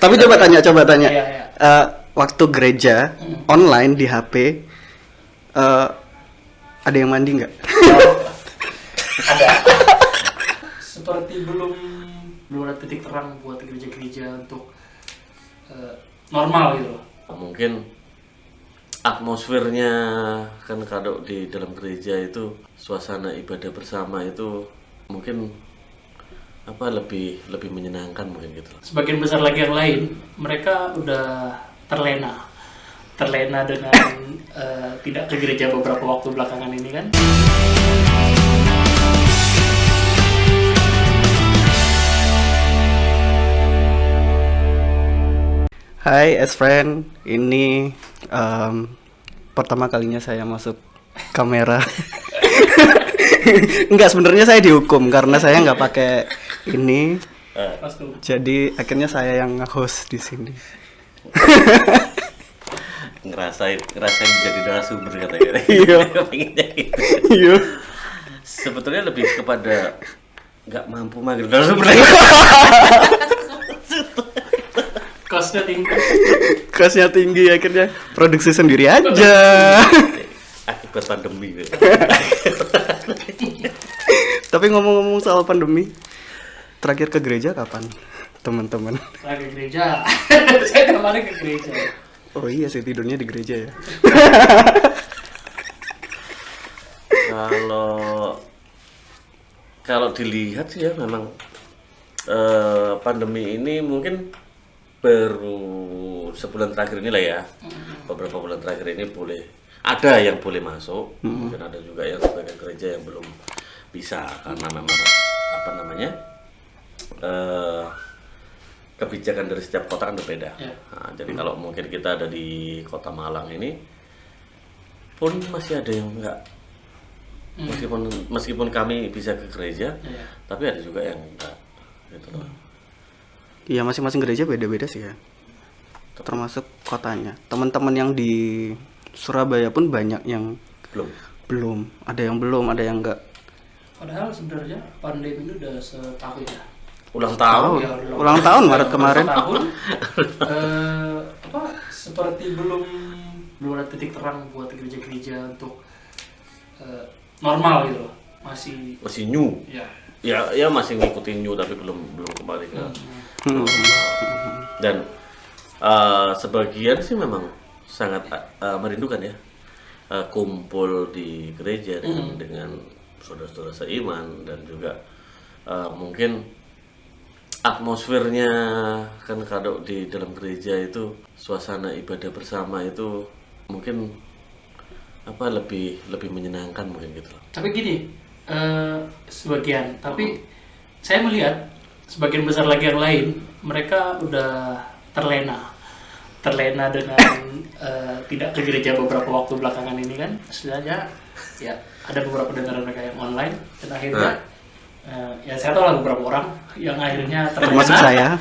Tapi coba tanya. Iya, iya. Waktu gereja online di HP, ada yang mandi nggak? Ada. Seperti belum ada titik terang buat gereja-gereja untuk normal gitu loh. Mungkin atmosfernya kan kalau di dalam gereja itu suasana ibadah bersama itu mungkin lebih menyenangkan mungkin gitu. Sebagian besar lagi yang lain mereka udah terlena dengan tidak ke gereja beberapa waktu belakangan ini kan. Hai S-Friend, ini pertama kalinya saya masuk kamera. Enggak, sebenarnya saya dihukum karena saya nggak pakai ini. Jadi akhirnya saya yang nge-host di sini. ngerasain jadi narasumber katanya. Iya. Pengennya gitu. Iya. Sebetulnya lebih kepada nggak mampu manggil narasumber. Kosnya tinggi. Akhirnya produksi sendiri aja. Akibat pandemi gitu. Tapi ngomong-ngomong soal pandemi, terakhir ke gereja kapan, teman-teman? Ke gereja. Saya kemarin ke gereja. Oh iya sih, tidurnya di gereja ya. Kalau dilihat sih ya memang pandemi ini mungkin baru sebulan terakhir ini lah ya. Beberapa bulan terakhir ini ada yang boleh masuk, mungkin ada juga yang sebagian gereja yang belum bisa karena memang kebijakan dari setiap kota kan berbeda. Nah, jadi kalau mungkin kita ada di Kota Malang ini pun masih ada yang enggak, meskipun kami bisa ke gereja, tapi ada juga yang enggak gitu loh. Iya, masing-masing gereja beda-beda sih ya, termasuk kotanya. Teman-teman yang di Surabaya pun banyak yang belum, ada yang enggak. Padahal sebenarnya pandemi ini udah setahun ya. Ulang tahun Maret kemarin. Tahun, seperti belum ada titik terang buat gereja-gereja untuk normal gitu loh. Masih new. Ya masih ngikutin new tapi belum kembali ke dan sebagian sih memang sangat merindukan ya kumpul di gereja dengan saudara-saudara seiman, dan juga mungkin atmosfernya kan kalau di dalam gereja itu suasana ibadah bersama itu mungkin lebih menyenangkan mungkin gitu. Tapi gini, sebagian, tapi saya melihat sebagian besar lagi yang lain mereka udah terlena dengan tidak ke gereja beberapa waktu belakangan ini kan. Istilahnya ya ada beberapa dengar mereka yang online dan akhirnya ya saya tahu lah beberapa orang yang akhirnya termasuk saya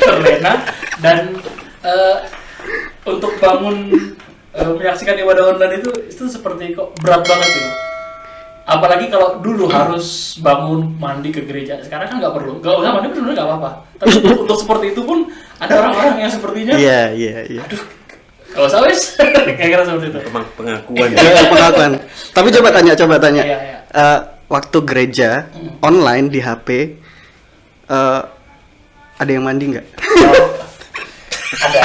terlena dan untuk bangun menyaksikan ibadah online itu seperti kok berat banget gitu. Apalagi kalau dulu harus bangun mandi ke gereja, sekarang kan nggak usah mandi sebenarnya nggak apa-apa. Tapi untuk seperti itu pun ada orang-orang yang sepertinya iya. Aduh, kalau saya wes kayak seperti itu. Pengakuan. Pengakuan. Tapi coba tanya. Iya. Waktu gereja online di HP, ada yang mandi nggak? Ada.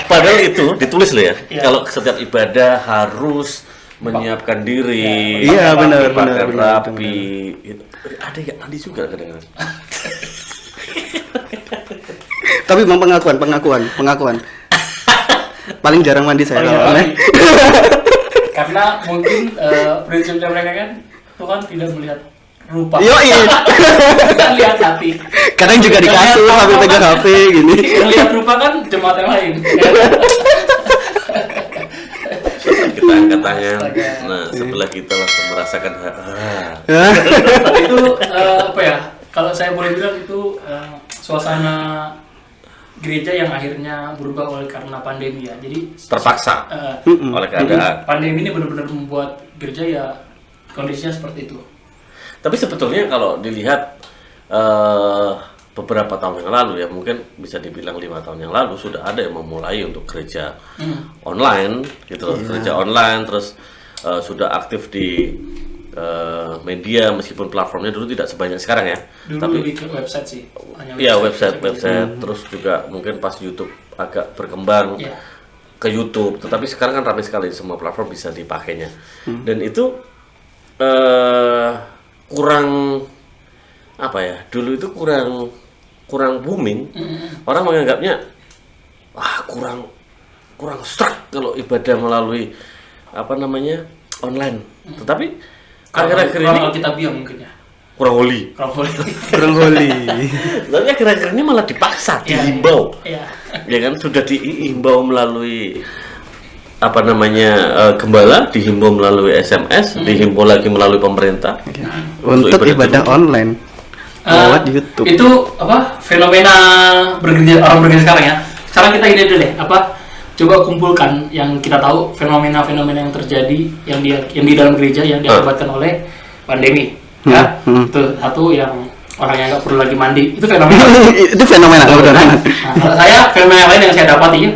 Padahal itu ditulis loh ya. Kalau setiap ibadah harus menyiapkan diri. Iya, benar. Rapi. Ada yang mandi juga kadang-kadang. Tapi memang pengakuan. Paling jarang mandi saya kalau online. Karena mungkin prinsipnya mereka kan Tuhan tidak melihat rupa. Iya. Kita lihat hati. Kadang juga di kasur sambil pegang HP gini. Yang lihat rupa kan jemaat yang lain. Kita angkat tangan. Nah, sebelah kita langsung merasakan Itu kalau saya boleh bilang itu suasana gereja yang akhirnya berubah oleh karena pandemi ya. Jadi terpaksa oleh keadaan. Pandemi ini benar-benar membuat gereja ya kondisinya seperti itu. Tapi sebetulnya kalau dilihat beberapa tahun yang lalu ya, mungkin bisa dibilang 5 tahun yang lalu sudah ada yang memulai untuk gereja online gitu loh, gereja online, terus sudah aktif di media, meskipun platformnya dulu tidak sebanyak sekarang ya. Dulu tapi lebih ke website sih. Hanya iya website, terus juga mungkin pas YouTube agak berkembang ke YouTube, tetapi sekarang kan ramai sekali, semua platform bisa dipakainya. Dan itu kurang apa ya? Dulu itu kurang booming. Orang menganggapnya kurang struck kalau ibadah melalui online. Tetapi akhir-akhir ini kita biang mungkin ya. kurang holy. Kurang holy. Tapi akhir-akhir ini malah dipaksa, dihimbau. Iya. Ya kan sudah dihimbau melalui gembala, dihimbau melalui SMS, dihimbau lagi melalui pemerintah. Untuk ibadah online. Lewat YouTube. Itu fenomena orang bergereja sekarang ya. Sekarang kita ini dulu deh, coba kumpulkan yang kita tahu fenomena-fenomena yang terjadi yang di dalam gereja yang diakibatkan oleh pandemi. Ya, itu satu yang orang yang nggak perlu lagi mandi, itu fenomena. Itu fenomena. Nah, kalau saya fenomena yang lain yang saya dapati ya.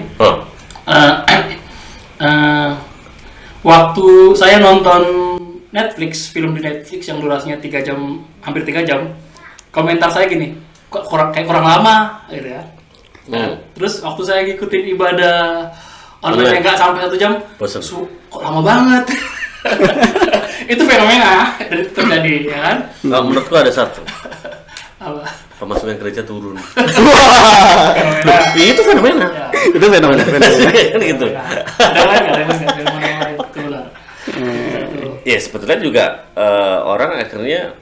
Waktu saya nonton Netflix, film di Netflix yang durasinya 3 jam, hampir 3 jam, komentar saya gini, kok kurang lama gitu ya. Terus waktu saya ngikutin ibadah online yang nggak sampai 1 jam, kok lama banget. Itu fenomena dan itu terjadi ya kan. Menurutku ada satu, apa? pemasukan gereja turun. Fenomena. Itu fenomena. Ya. Itu fenomena. Kan gitu. Ada lagi fenomena itu lah. Ya sebetulnya juga orang akhirnya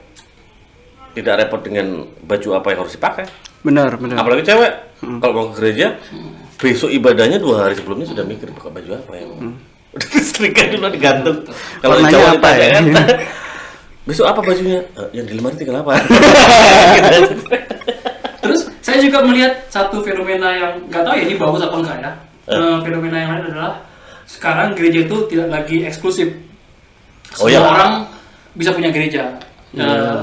tidak repot dengan baju apa yang harus dipakai. Benar. Apalagi cewek, kalau mau ke gereja, besok ibadahnya 2 hari sebelumnya sudah mikir pakai baju apa ya. Udah setrika dulu digantung. Kalau cowok apa ya? Besok apa bajunya? Yang di lemari tinggal apa? Terus saya juga melihat satu fenomena yang nggak tahu ya ini bagus apa enggak ya. Fenomena yang lain adalah sekarang gereja itu tidak lagi eksklusif. Semua orang bisa punya gereja.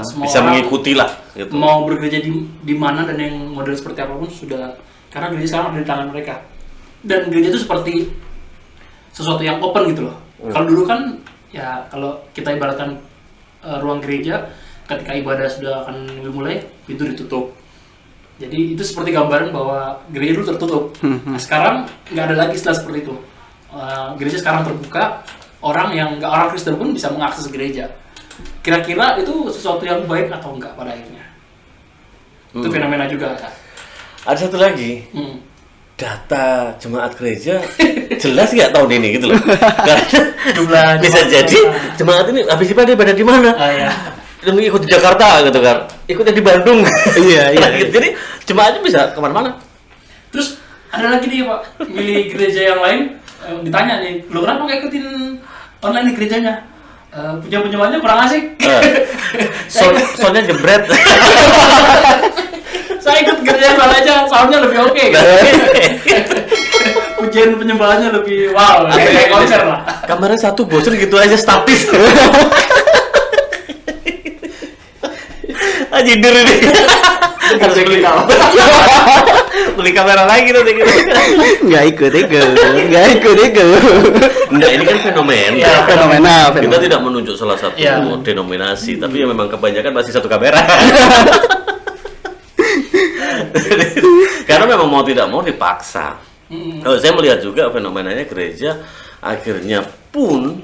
Semua bisa orang mengikuti lah. Gitu. Mau bergereja di mana dan yang model seperti apapun sudah, karena gereja sekarang ada di tangan mereka. Dan gereja itu seperti sesuatu yang open gitu loh. Kalau dulu kan ya kalau kita ibaratkan ruang gereja ketika ibadah sudah akan dimulai pintu ditutup. Jadi itu seperti gambaran bahwa gereja dulu tertutup. Nah, sekarang nggak ada lagi istilah seperti itu. Gereja sekarang terbuka, orang Kristen pun bisa mengakses gereja. Kira-kira itu sesuatu yang baik atau enggak pada akhirnya? Itu fenomena juga. Ada satu lagi. Data jemaat gereja jelas nggak tahun ini gitu loh. Karena bisa jadi jemaat ini habis ibadah di mana? Ya. Ikut di Jakarta gitu kan, ikutnya di Bandung. Iya. Jadi jemaatnya bisa kemana-mana. Terus ada lagi nih Pak, milih gereja yang lain, ditanya nih, lu kenapa nggak ikutin online di gerejanya? Pujian-pujiannya kurang asik. Soundnya jebret. Saya ikut gereja yang lain aja, soundnya lebih oke. Pujian penyembahannya lebih wow, kayak konser lah. Kamarnya satu, bosen gitu aja statis. Jinder ini. Harus Beli kamera lagi tuh gitu. Nggak ikut. Enggak, ini kan fenomena. Ya, fenomena. Kita tidak menunjuk salah satu denominasi, tapi ya memang kebanyakan masih satu kamera. Karena memang mau tidak mau dipaksa. Kalau saya melihat juga fenomenanya gereja akhirnya pun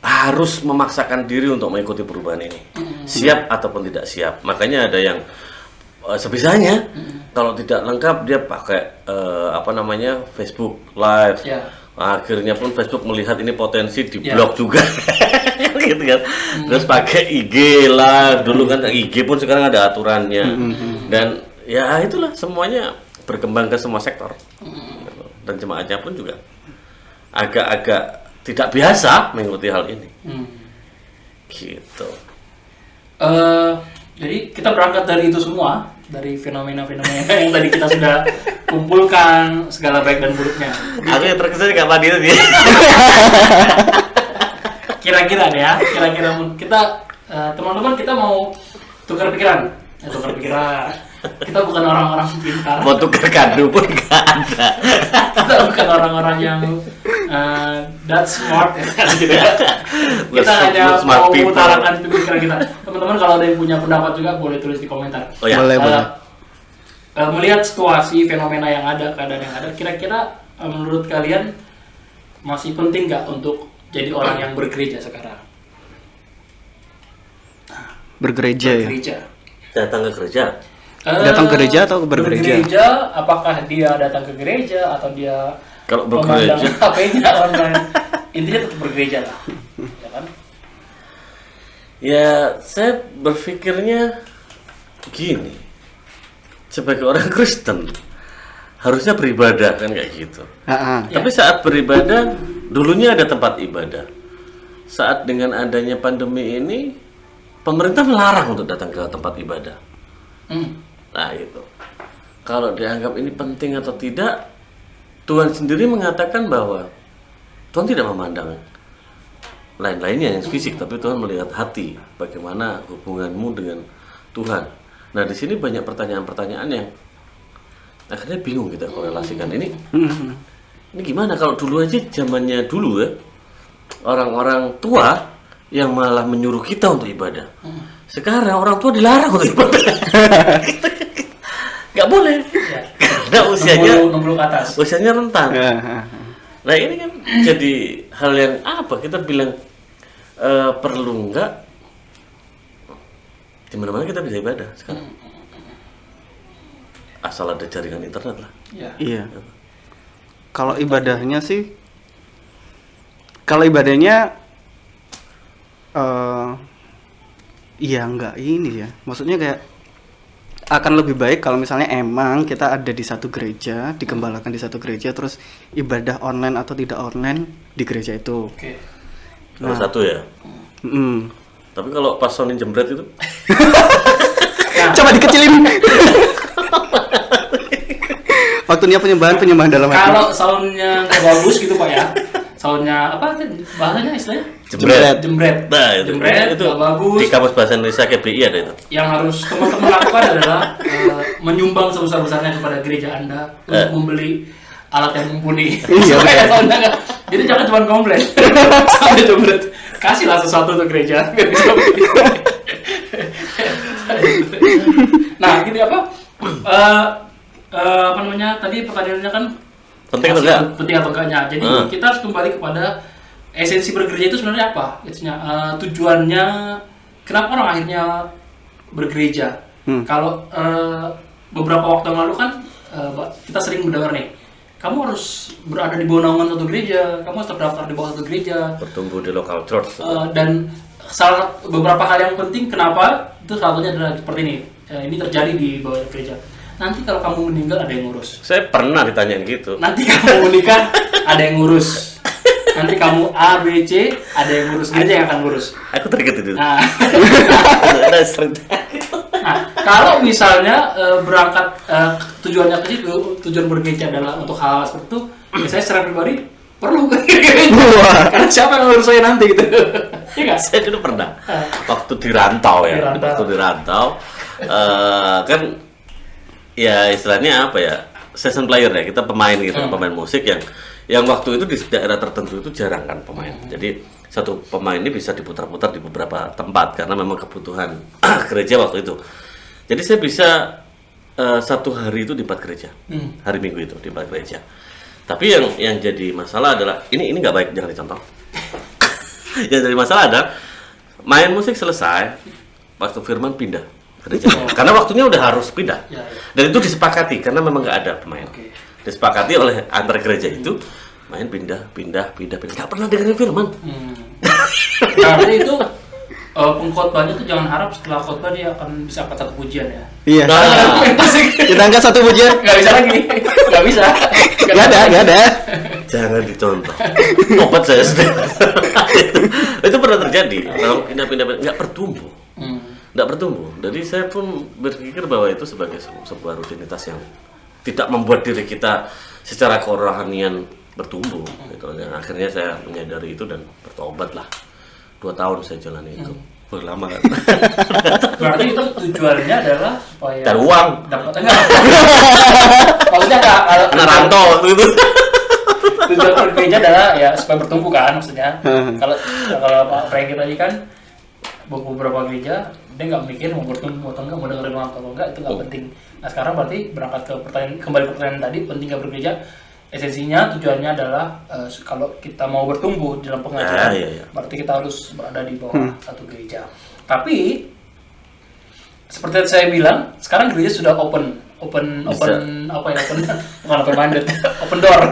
harus memaksakan diri untuk mengikuti perubahan ini, siap ataupun tidak siap. Makanya ada yang sebisanya, kalau tidak lengkap dia pakai Facebook Live. Akhirnya pun Facebook melihat ini potensi di blog juga, gitu kan. Terus pakai IG Live, dulu kan IG pun sekarang ada aturannya. Dan ya itulah semuanya berkembang ke semua sektor. Dan jemaatnya pun juga agak-agak tidak biasa mengikuti hal ini. Gitu. Jadi kita berangkat dari itu semua, dari fenomena-fenomena yang tadi kita sudah kumpulkan, segala baik dan buruknya. Aku yang terkesan nggak mandi tadi. Kira-kira deh ya, kita teman-teman kita mau tukar pikiran. Kita bukan orang-orang pintar. Mau tukar kado pun nggak ada. Kita bukan orang-orang yang that smart ya. Kita hanya Smart mau people. mengutarakan pemikiran kita. Teman-teman kalau ada yang punya pendapat juga boleh tulis di komentar. Oh ya. Boleh, boleh. Melihat situasi fenomena yang ada, keadaan yang ada, kira-kira menurut kalian masih penting nggak untuk jadi orang yang bergereja sekarang? Bergereja ya. Bergereja. Datang ke gereja. Datang ke gereja atau bergereja? Bergereja, apakah dia datang ke gereja atau dia Kalau memandang bergereja, HP-nya online? Intinya tetap bergereja lah, ya kan? ya saya berpikirnya gini. Sebagai orang Kristen harusnya beribadah kan kayak gitu. Ah, ah. Tapi saat beribadah, dulunya ada tempat ibadah. Saat dengan adanya pandemi ini, pemerintah melarang untuk datang ke tempat ibadah. Nah itu. Kalau dianggap ini penting atau tidak, Tuhan sendiri mengatakan bahwa Tuhan tidak memandang lain-lainnya yang fisik, tapi Tuhan melihat hati, bagaimana hubunganmu dengan Tuhan. Nah di sini banyak pertanyaan-pertanyaan yang akhirnya bingung kita korelasikan ini. Ini gimana kalau dulu aja zamannya dulu ya, orang-orang tua yang malah menyuruh kita untuk ibadah. Sekarang orang tua dilarang untuk ibadah. Nggak boleh. Ya. Karena usianya 60 ke atas. usianya rentan. Ah, ah. Nah ini kan jadi hal yang apa kita bilang perlu nggak? Di mana-mana kita bisa ibadah sekarang. Asal ada jaringan internet lah. Ya. Iya. Kalau ibadahnya sih, kalau ibadahnya, ya nggak ini ya. Maksudnya kayak akan lebih baik kalau misalnya emang kita ada di satu gereja, digembalakan di satu gereja, terus ibadah online atau tidak online di gereja itu. Oke. Salah satu ya. Mm. Tapi kalau pas Sony jembret itu, Coba dikecilin. Waktunya penyembahan dalam hati. Kalau soundnya nggak bagus gitu Pak ya, soundnya apa bahasanya istilahnya? jembret. Jembret. Nah, itu Jembret, nggak bagus. Di kamus bahasa Indonesia KBI ada itu. Yang harus teman-teman lakukan adalah menyumbang sebesar-besarnya kepada gereja Anda untuk membeli alat yang mumpuni. Iya, Supaya soundnya nggak. Jadi jangan cuma komplain sampai jembret. Kasihlah sesuatu untuk gereja. Biar bisa beli. Nah, gini apa? Apa namanya? Tadi pertanyaannya kan Penting atau enggak? penting atau enggaknya. Jadi kita harus kembali kepada esensi bergereja itu sebenarnya apa? Tujuannya kenapa orang akhirnya bergereja? Kalau beberapa waktu yang lalu kan kita sering mendengar nih, kamu harus berada di bawah naungan satu gereja, kamu harus terdaftar di bawah satu gereja, Bertumbuh di local church. dan beberapa hal yang penting kenapa itu salah satunya adalah seperti ini. Ini terjadi di bawah gereja. Nanti kalau kamu meninggal ada yang ngurus. Saya pernah ditanyain gitu. Nanti kamu menikah ada yang ngurus. Nanti kamu A, B, C ada yang ngurus. Gereja yang akan ngurus. Aku terkejut itu. Nah, Ada cerita. nah kalau misalnya berangkat tujuannya ke situ, tujuan bergereja adalah untuk hal seperti itu, ya saya secara pribadi perlu karena siapa yang ngurus saya nanti gitu. Iya nggak? Saya dulu pernah waktu di rantau ya. Di rantau. Waktu di rantau kan ya istilahnya apa ya, season player ya, kita pemain gitu, pemain musik yang waktu itu di daerah tertentu itu jarang kan pemain. Jadi satu pemain ini bisa diputar-putar di beberapa tempat karena memang kebutuhan gereja waktu itu. Jadi saya bisa satu hari itu di 4 gereja, hari Minggu itu di 4 gereja. Tapi yang jadi masalah adalah ini nggak baik, jangan dicontoh. Yang jadi masalah adalah main musik selesai, waktu firman pindah gereja. Karena waktunya udah harus pindah. Ya, ya. Dan itu disepakati karena memang nggak ada pemain. Oke. Disepakati oleh antar gereja itu main pindah. Nggak pernah dengerin firman. Nah, jadi itu pengkhotbahnya tuh jangan harap setelah khotbah dia akan bisa angkat satu pujian ya. Iya. Nah, Kita angkat satu pujian. Nggak bisa lagi, nggak bisa. Gak ada. jangan dicontoh. Obat saya sendiri. itu pernah terjadi. Kalau pindah nggak bertumbuh. Nggak bertumbuh. Jadi saya pun berpikir bahwa itu sebagai sebuah rutinitas yang tidak membuat diri kita secara kerohanian bertumbuh. Gitu. Dan akhirnya saya menyadari itu dan bertobat lah. 2 tahun saya jalani itu. lama kan. Berarti itu tujuannya adalah supaya Cari uang. dapat enggak? Maksudnya kalau Anak rantau waktu itu. tujuan bergereja adalah ya supaya bertumbuh kan maksudnya. Kalau Pak Franky tadi kan beberapa gereja dia nggak mikir mau bertumbuh atau enggak, mau dengerin orang atau enggak, itu nggak penting. Nah sekarang berarti berangkat ke pertanyaan, kembali ke pertanyaan tadi, penting nggak bergereja? Esensinya tujuannya adalah kalau kita mau bertumbuh dalam pengajaran, iya. berarti kita harus berada di bawah satu gereja. Tapi seperti yang saya bilang, sekarang gereja sudah open bukan open minded, open door.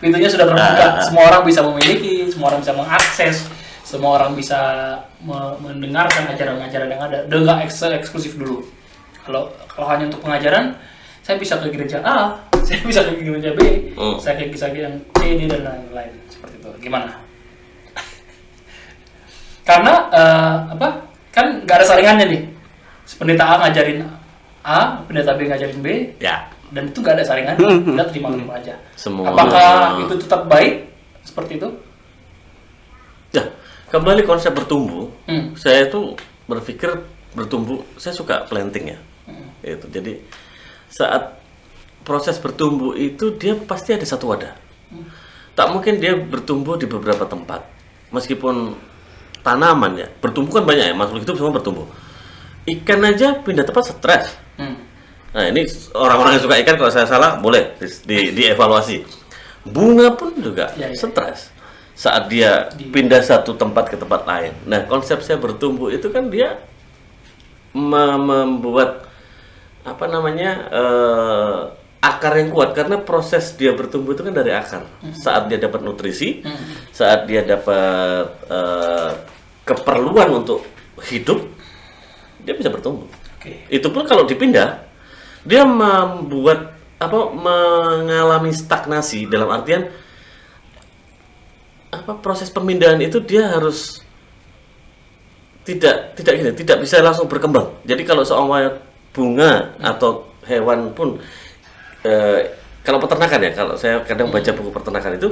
Pintunya sudah terbuka, semua orang bisa memiliki, semua orang bisa mengakses, semua orang bisa mendengarkan ajaran-ajaran yang ada. Udah nggak eksklusif dulu. Kalau hanya untuk pengajaran, saya bisa ke gereja A, saya bisa ke gereja B, saya bisa ke yang C, D dan lain-lain seperti itu. Gimana? Karena kan nggak ada saringannya nih. Pendeta A ngajarin A, pendeta B ngajarin B, Ya. dan itu nggak ada saringannya. Kita terima aja. Semua. Apakah itu tetap baik seperti itu? Ya, kembali konsep bertumbuh. Hmm. Saya tuh berpikir bertumbuh, saya suka planting ya. Itu. Jadi saat proses bertumbuh itu dia pasti ada satu wadah. Tak mungkin dia bertumbuh di beberapa tempat. Meskipun tanaman ya, bertumbuh kan banyak ya, makhluk hidup semua bertumbuh. Ikan aja pindah tempat stres. Nah ini orang-orang yang suka ikan, kalau saya salah boleh dievaluasi. Bunga pun juga stres saat dia pindah satu tempat ke tempat lain. Nah konsep saya bertumbuh itu kan dia membuat akar yang kuat, karena proses dia bertumbuh itu kan dari akar. Saat dia dapat nutrisi, saat dia dapat keperluan untuk hidup, dia bisa bertumbuh. Itu pun kalau dipindah, dia mengalami stagnasi, dalam artian proses pemindahan itu dia harus tidak bisa langsung berkembang. Jadi kalau seumur bunga atau hewan pun, kalau peternakan ya, kalau saya kadang baca buku peternakan itu,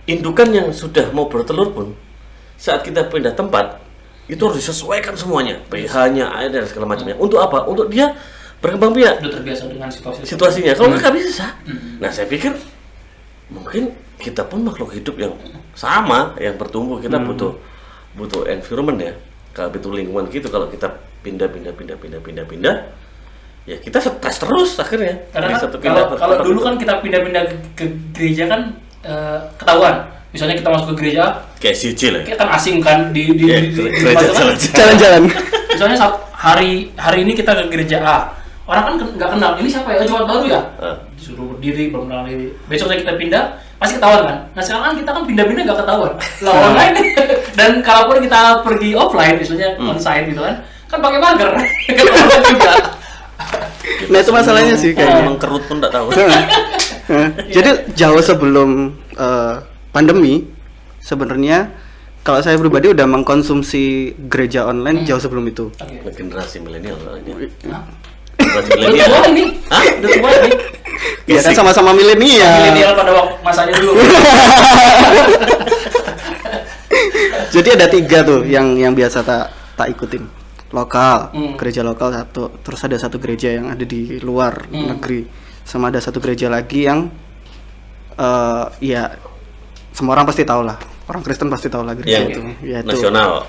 indukan yang sudah mau bertelur pun saat kita pindah tempat itu harus disesuaikan semuanya, pH-nya, air dan segala macamnya. Untuk apa? Untuk dia berkembang biak. Sudah terbiasa dengan situasinya. Kalau nggak bisa. Nah saya pikir mungkin kita pun makhluk hidup yang sama, yang bertumbuh, kita butuh environment ya. Kalau butuh lingkungan gitu, kalau kita pindah, ya kita stres terus akhirnya. Karena kalau dulu kan kita pindah-pindah ke gereja kan ketahuan. Misalnya kita masuk ke gereja, kayak sijil ya. Kita kan asing kan di gereja jalan-jalan. Misalnya hari ini kita ke gereja A, orang kan nggak kenal. Ini siapa ya? Jemaat baru ya? Disuruh berdiri, mengenal diri. Besoknya kita pindah, pasti ketahuan kan. Nah sekarang kan kita kan pindah-pindah nggak ketahuan. Lah online dan kalaupun kita pergi offline, misalnya onsite gitu kan pakai masker. Kan juga. Nah itu masalahnya sih kayaknya. Mengkerut pun nggak tahu. Jadi jauh sebelum pandemi, sebenarnya kalau saya pribadi udah mengkonsumsi gereja online jauh sebelum itu. Generasi milenial aja. Generasi milenial. Udah tua nih. Ya kan sama-sama milenial. Milenial pada masanya dulu. Jadi ada 3 tuh yang biasa tak ikutin. Lokal, gereja lokal satu, terus ada satu gereja yang ada di luar negeri, sama ada satu gereja lagi yang ya semua orang pasti tahu lah, orang Kristen pasti tahu lah gereja itu. Ya, nasional,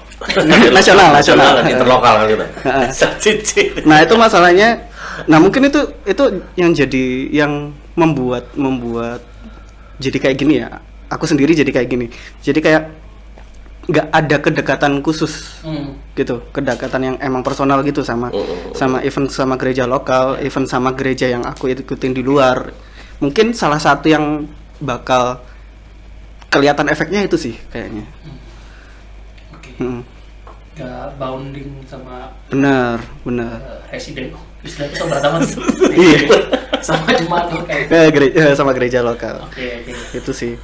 nasional, interlokal gitu. Nah itu masalahnya. Nah mungkin itu yang jadi yang membuat jadi kayak gini ya. Aku sendiri jadi kayak gini. Jadi kayak nggak ada kedekatan khusus gitu, kedekatan yang emang personal gitu sama event sama gereja lokal, event sama gereja yang aku ikutin di luar. Mungkin salah satu yang bakal kelihatan efeknya itu sih kayaknya. Nggak bounding sama benar residen, istilahnya itu berat amat. Sama jemaat lokal. Sama gereja lokal. Oke. Itu sih.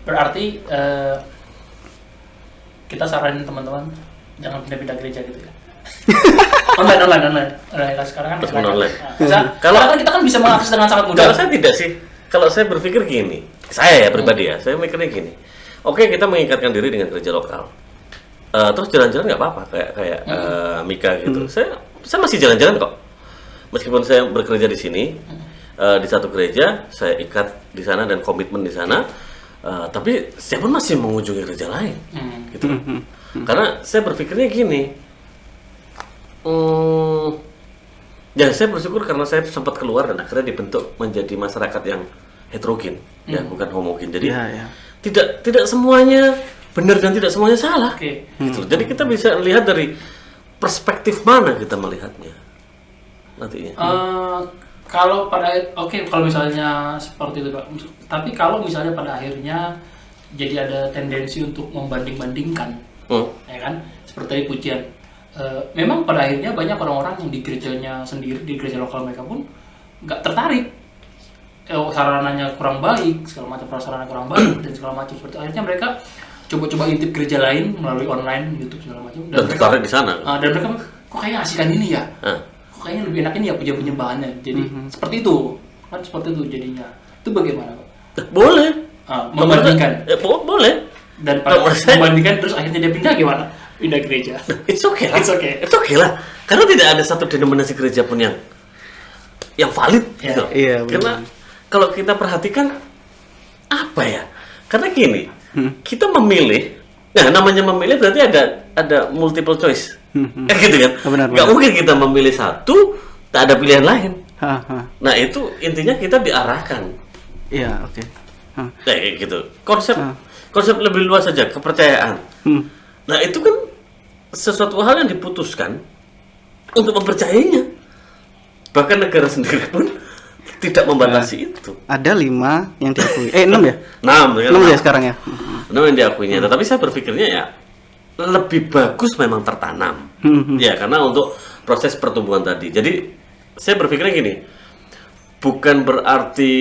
Berarti kita saranin teman-teman jangan pindah-pindah gereja gitu ya. online sekarang kan online. Kalau kan kita kan bisa mengakses dengan sangat mudah. Kalau saya tidak sih. Kalau saya berpikir gini, saya ya pribadi ya, saya mikirnya gini. Oke, kita mengikatkan diri dengan gereja lokal. terus jalan-jalan nggak apa-apa kayak Mika gitu. Saya masih jalan-jalan kok, meskipun saya bekerja di sini di satu gereja, saya ikat di sana dan komitmen di sana, tapi saya pun masih mengunjungi gereja lain, gitu. Karena saya berpikirnya gini, ya saya bersyukur karena saya sempat keluar dan akhirnya dibentuk menjadi masyarakat yang heterogen, ya bukan homogen. Jadi tidak semuanya benar dan tidak semuanya salah. Gitu. Jadi kita bisa lihat dari perspektif mana kita melihatnya nantinya. Kalau kalau misalnya seperti itu Pak, tapi kalau misalnya pada akhirnya jadi ada tendensi untuk membanding-bandingkan, ya kan, seperti pujian. Memang pada akhirnya banyak orang-orang yang di gerejanya sendiri, di gereja lokal mereka pun nggak tertarik. Sarananya kurang baik, segala macam prasarana kurang baik dan segala macam seperti itu. Akhirnya mereka coba-coba intip gereja lain melalui online, YouTube segala macam. Dan tertarik di sana. Dan mereka kok kayaknya asikan ini ya, kok kayaknya lebih enak ini ya puja-penyembahannya. Jadi seperti itu, kan seperti itu jadinya. Itu bagaimana Pak? Boleh. Membandingkan. Boleh. Dan pada membandingkan terus akhirnya dia pindah gimana? Pindah gereja. It's okay lah. It's okay lah. Karena tidak ada satu denominasi gereja pun yang valid gitu. Iya, karena kalau kita perhatikan apa ya? Karena gini, kita memilih. Nah, namanya memilih berarti ada multiple choice. Gitu kan? Nggak mungkin kita memilih satu, tak ada pilihan lain. Nah, itu intinya kita diarahkan. Iya, oke. Kayak gitu. Konsep lebih luas saja, kepercayaan. Nah, itu kan sesuatu hal yang diputuskan untuk mempercayainya. Bahkan negara sendiri pun tidak membatasi itu. Ada 5 yang diakui. 6 ya? 6 ya sekarang ya? 6 yang diakuinya. Tetapi saya berpikirnya ya lebih bagus memang tertanam. Ya, karena untuk proses pertumbuhan tadi. Jadi saya berpikirnya gini, bukan berarti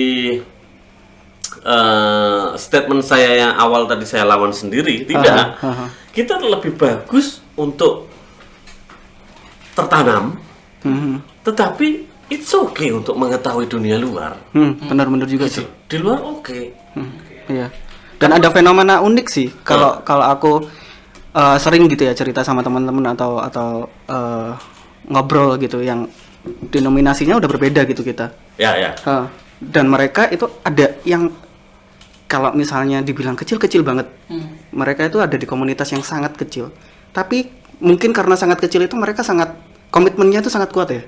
statement saya yang awal tadi saya lawan sendiri, tidak. Kita lebih bagus untuk tertanam, tetapi it's okay untuk mengetahui dunia luar. Benar-benar juga sih. Di luar oke. Iya. Dan ada fenomena unik sih. Kalau aku sering gitu ya cerita sama teman-teman atau ngobrol gitu yang denominasinya udah berbeda gitu kita. Ya. Dan mereka itu ada yang kalau misalnya dibilang kecil-kecil banget, mereka itu ada di komunitas yang sangat kecil. Tapi mungkin karena sangat kecil itu mereka sangat komitmennya itu sangat kuat ya.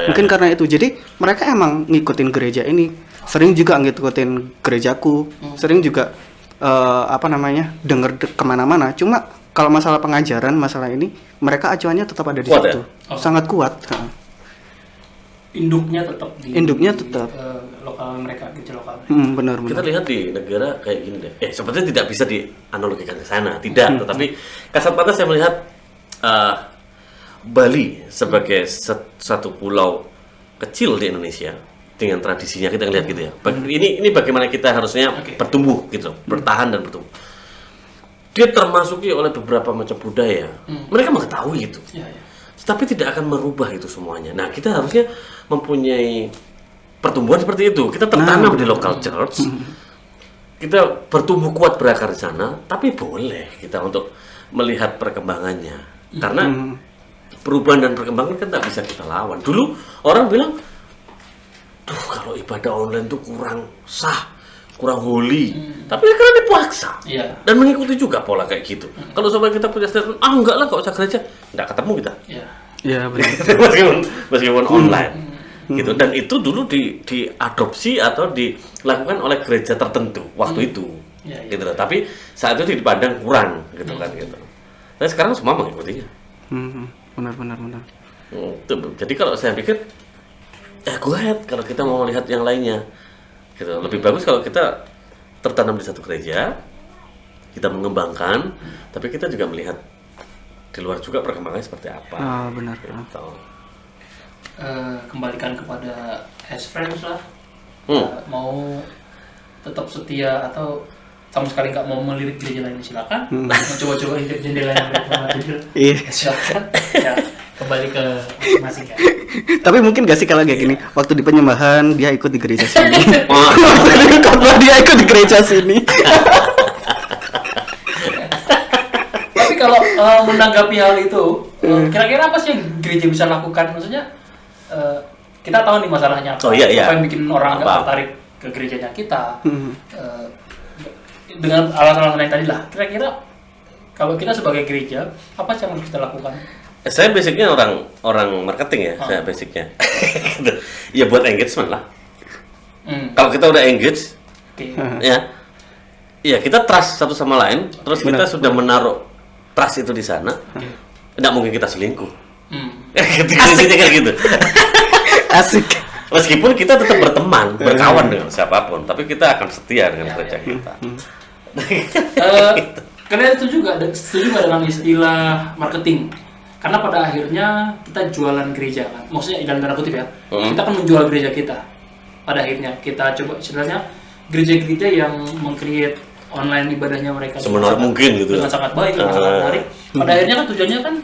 Mungkin karena itu. Jadi mereka emang ngikutin gereja ini, sering juga ngikutin gerejaku, sering juga denger kemana-mana. Cuma kalau masalah pengajaran, masalah ini, mereka acuannya tetap ada di kuat situ. Ya? Sangat kuat. Induknya tetap di lokal mereka, gereja lokal. Benar. Kita lihat di negara kayak gini deh. Sepertinya tidak bisa dianalogikan ke sana, tidak. Tetapi kasat mata saya melihat Bali sebagai satu pulau kecil di Indonesia dengan tradisinya, kita lihat gitu ya. Ini bagaimana kita harusnya bertumbuh gitu, bertahan dan bertumbuh. Dia termasuki oleh beberapa macam budaya. Mereka mengetahui itu. Tapi tidak akan merubah itu semuanya. Nah, kita harusnya mempunyai pertumbuhan seperti itu. Kita tertanam di local church. Kita bertumbuh kuat berakar di sana, tapi boleh kita untuk melihat perkembangannya. Karena perubahan dan perkembangan kan tak bisa kita lawan. Dulu orang bilang, kalau ibadah online tuh kurang sah, kurang holy. Tapi karena dipaksa dan mengikuti juga pola kayak gitu. Kalau sampai kita punya statement, enggak lah, gak usah gereja, enggak ketemu kita. Iya benar. meskipun online. Gitu. Dan itu dulu diadopsi atau dilakukan oleh gereja tertentu waktu itu. Gitu loh. Tapi saat itu dipandang kurang gitu kan gitu. Tapi sekarang semua mengikutinya. Benar. Jadi kalau saya pikir go ahead kalau kita mau lihat yang lainnya. Gitu. Lebih bagus kalau kita tertanam di satu gereja, kita mengembangkan, tapi kita juga melihat di luar juga perkembangannya seperti apa. Benar. Gitu. Kembalikan kepada as friends lah. Mau tetap setia atau sama sekali nggak mau melirik gereja lain, silakan. Mencoba-coba intip jendela yang silakan. Ya, kembali ke masing-masing ya. Tapi mungkin gak sih kalau kayak gini, waktu di penyembahan dia ikut di gereja sini. Waktu di khotbah dia ikut di gereja sini. Tapi kalau menanggapi hal itu, kira-kira apa sih yang gereja bisa lakukan? Maksudnya kita tahu nih masalahnya apa, apa yang bikin orang nggak tertarik ke gerejanya kita, dengan alasan-alasan yang tadi lah. Kira-kira kalau kita sebagai gereja, apa sih yang harus kita lakukan? Saya basicnya orang marketing ya, saya basicnya. Ya buat engagement lah. Kalau kita udah engage, ya kita trust satu sama lain, terus kita sudah menaruh trust itu di sana, tidak mungkin kita selingkuh. Asik kayak gitu. Asik. Meskipun kita tetap berteman, berkawan dengan siapapun, tapi kita akan setia dengan gereja kita. Kalian setuju nggak dengan istilah marketing? Karena pada akhirnya kita jualan gereja kan, maksudnya dalam tanda kutip ya, kita kan menjual gereja kita. Pada akhirnya kita coba istilahnya gereja-gereja yang meng-create online ibadahnya mereka semenarik mungkin gitu, dengan sangat baik, dengan sangat menarik. Pada akhirnya kan tujuannya kan,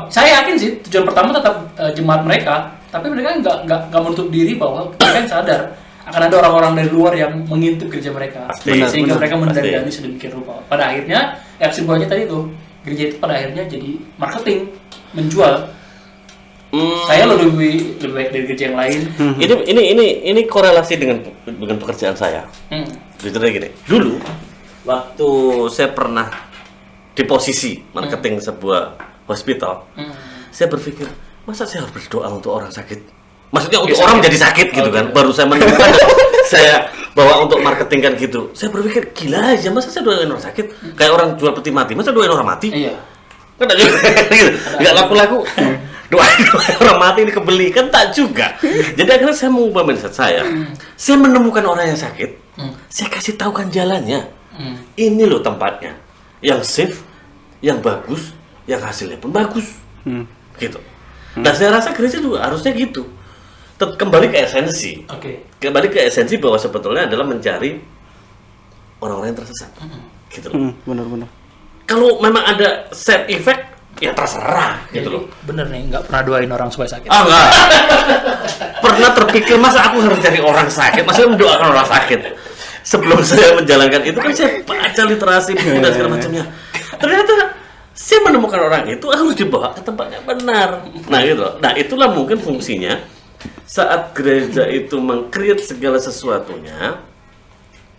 saya yakin sih tujuan pertama tetap jemaat mereka, tapi mereka nggak menutup diri bahwa mereka sadar akan ada orang-orang dari luar yang mengintip gereja mereka, sehingga mereka mendandani sedemikian rupa. Pada akhirnya kesimpulannya tadi tuh, gereja itu pada akhirnya jadi marketing, menjual. Saya lebih baik dari gereja yang lain. Ini korelasi dengan pekerjaan saya. Jujur aja gini. Dulu waktu saya pernah di posisi marketing sebuah hospital, saya berpikir, masa saya harus berdoa untuk orang sakit? Maksudnya untuk orang menjadi sakit gitu kan? Baru saya menemukan saya bawa untuk marketing kan gitu. Saya berpikir, gila aja, masa saya doain orang sakit? Kayak orang jual peti mati, masa doain orang mati? Iya. Kan tak juga, gitu. Nggak laku-laku. Doain orang mati ini kebeli, kan tak juga. Jadi akhirnya saya mengubah mindset saya. Saya menemukan orang yang sakit, saya kasih tahu kan jalannya. Ini loh tempatnya, yang safe, yang bagus, yang hasilnya pun bagus, gitu. Nah saya rasa gereja juga harusnya gitu. Kembali ke esensi. Kembali ke esensi bahwa sebetulnya adalah mencari orang-orang yang tersesat, gitu loh. Benar-benar. Kalau memang ada side effect, ya terserah gitu loh. Bener nih, nggak pernah doain orang supaya sakit. Enggak. Pernah terpikir, masa aku harus cari orang sakit, maksudnya mendoakan orang sakit. Sebelum saya menjalankan itu kan saya baca literasi buku dan segala macamnya. Ternyata saya menemukan orang itu harus dibawa ke tempatnya benar. Nah gitu loh. Nah itulah mungkin fungsinya saat gereja itu meng-create segala sesuatunya.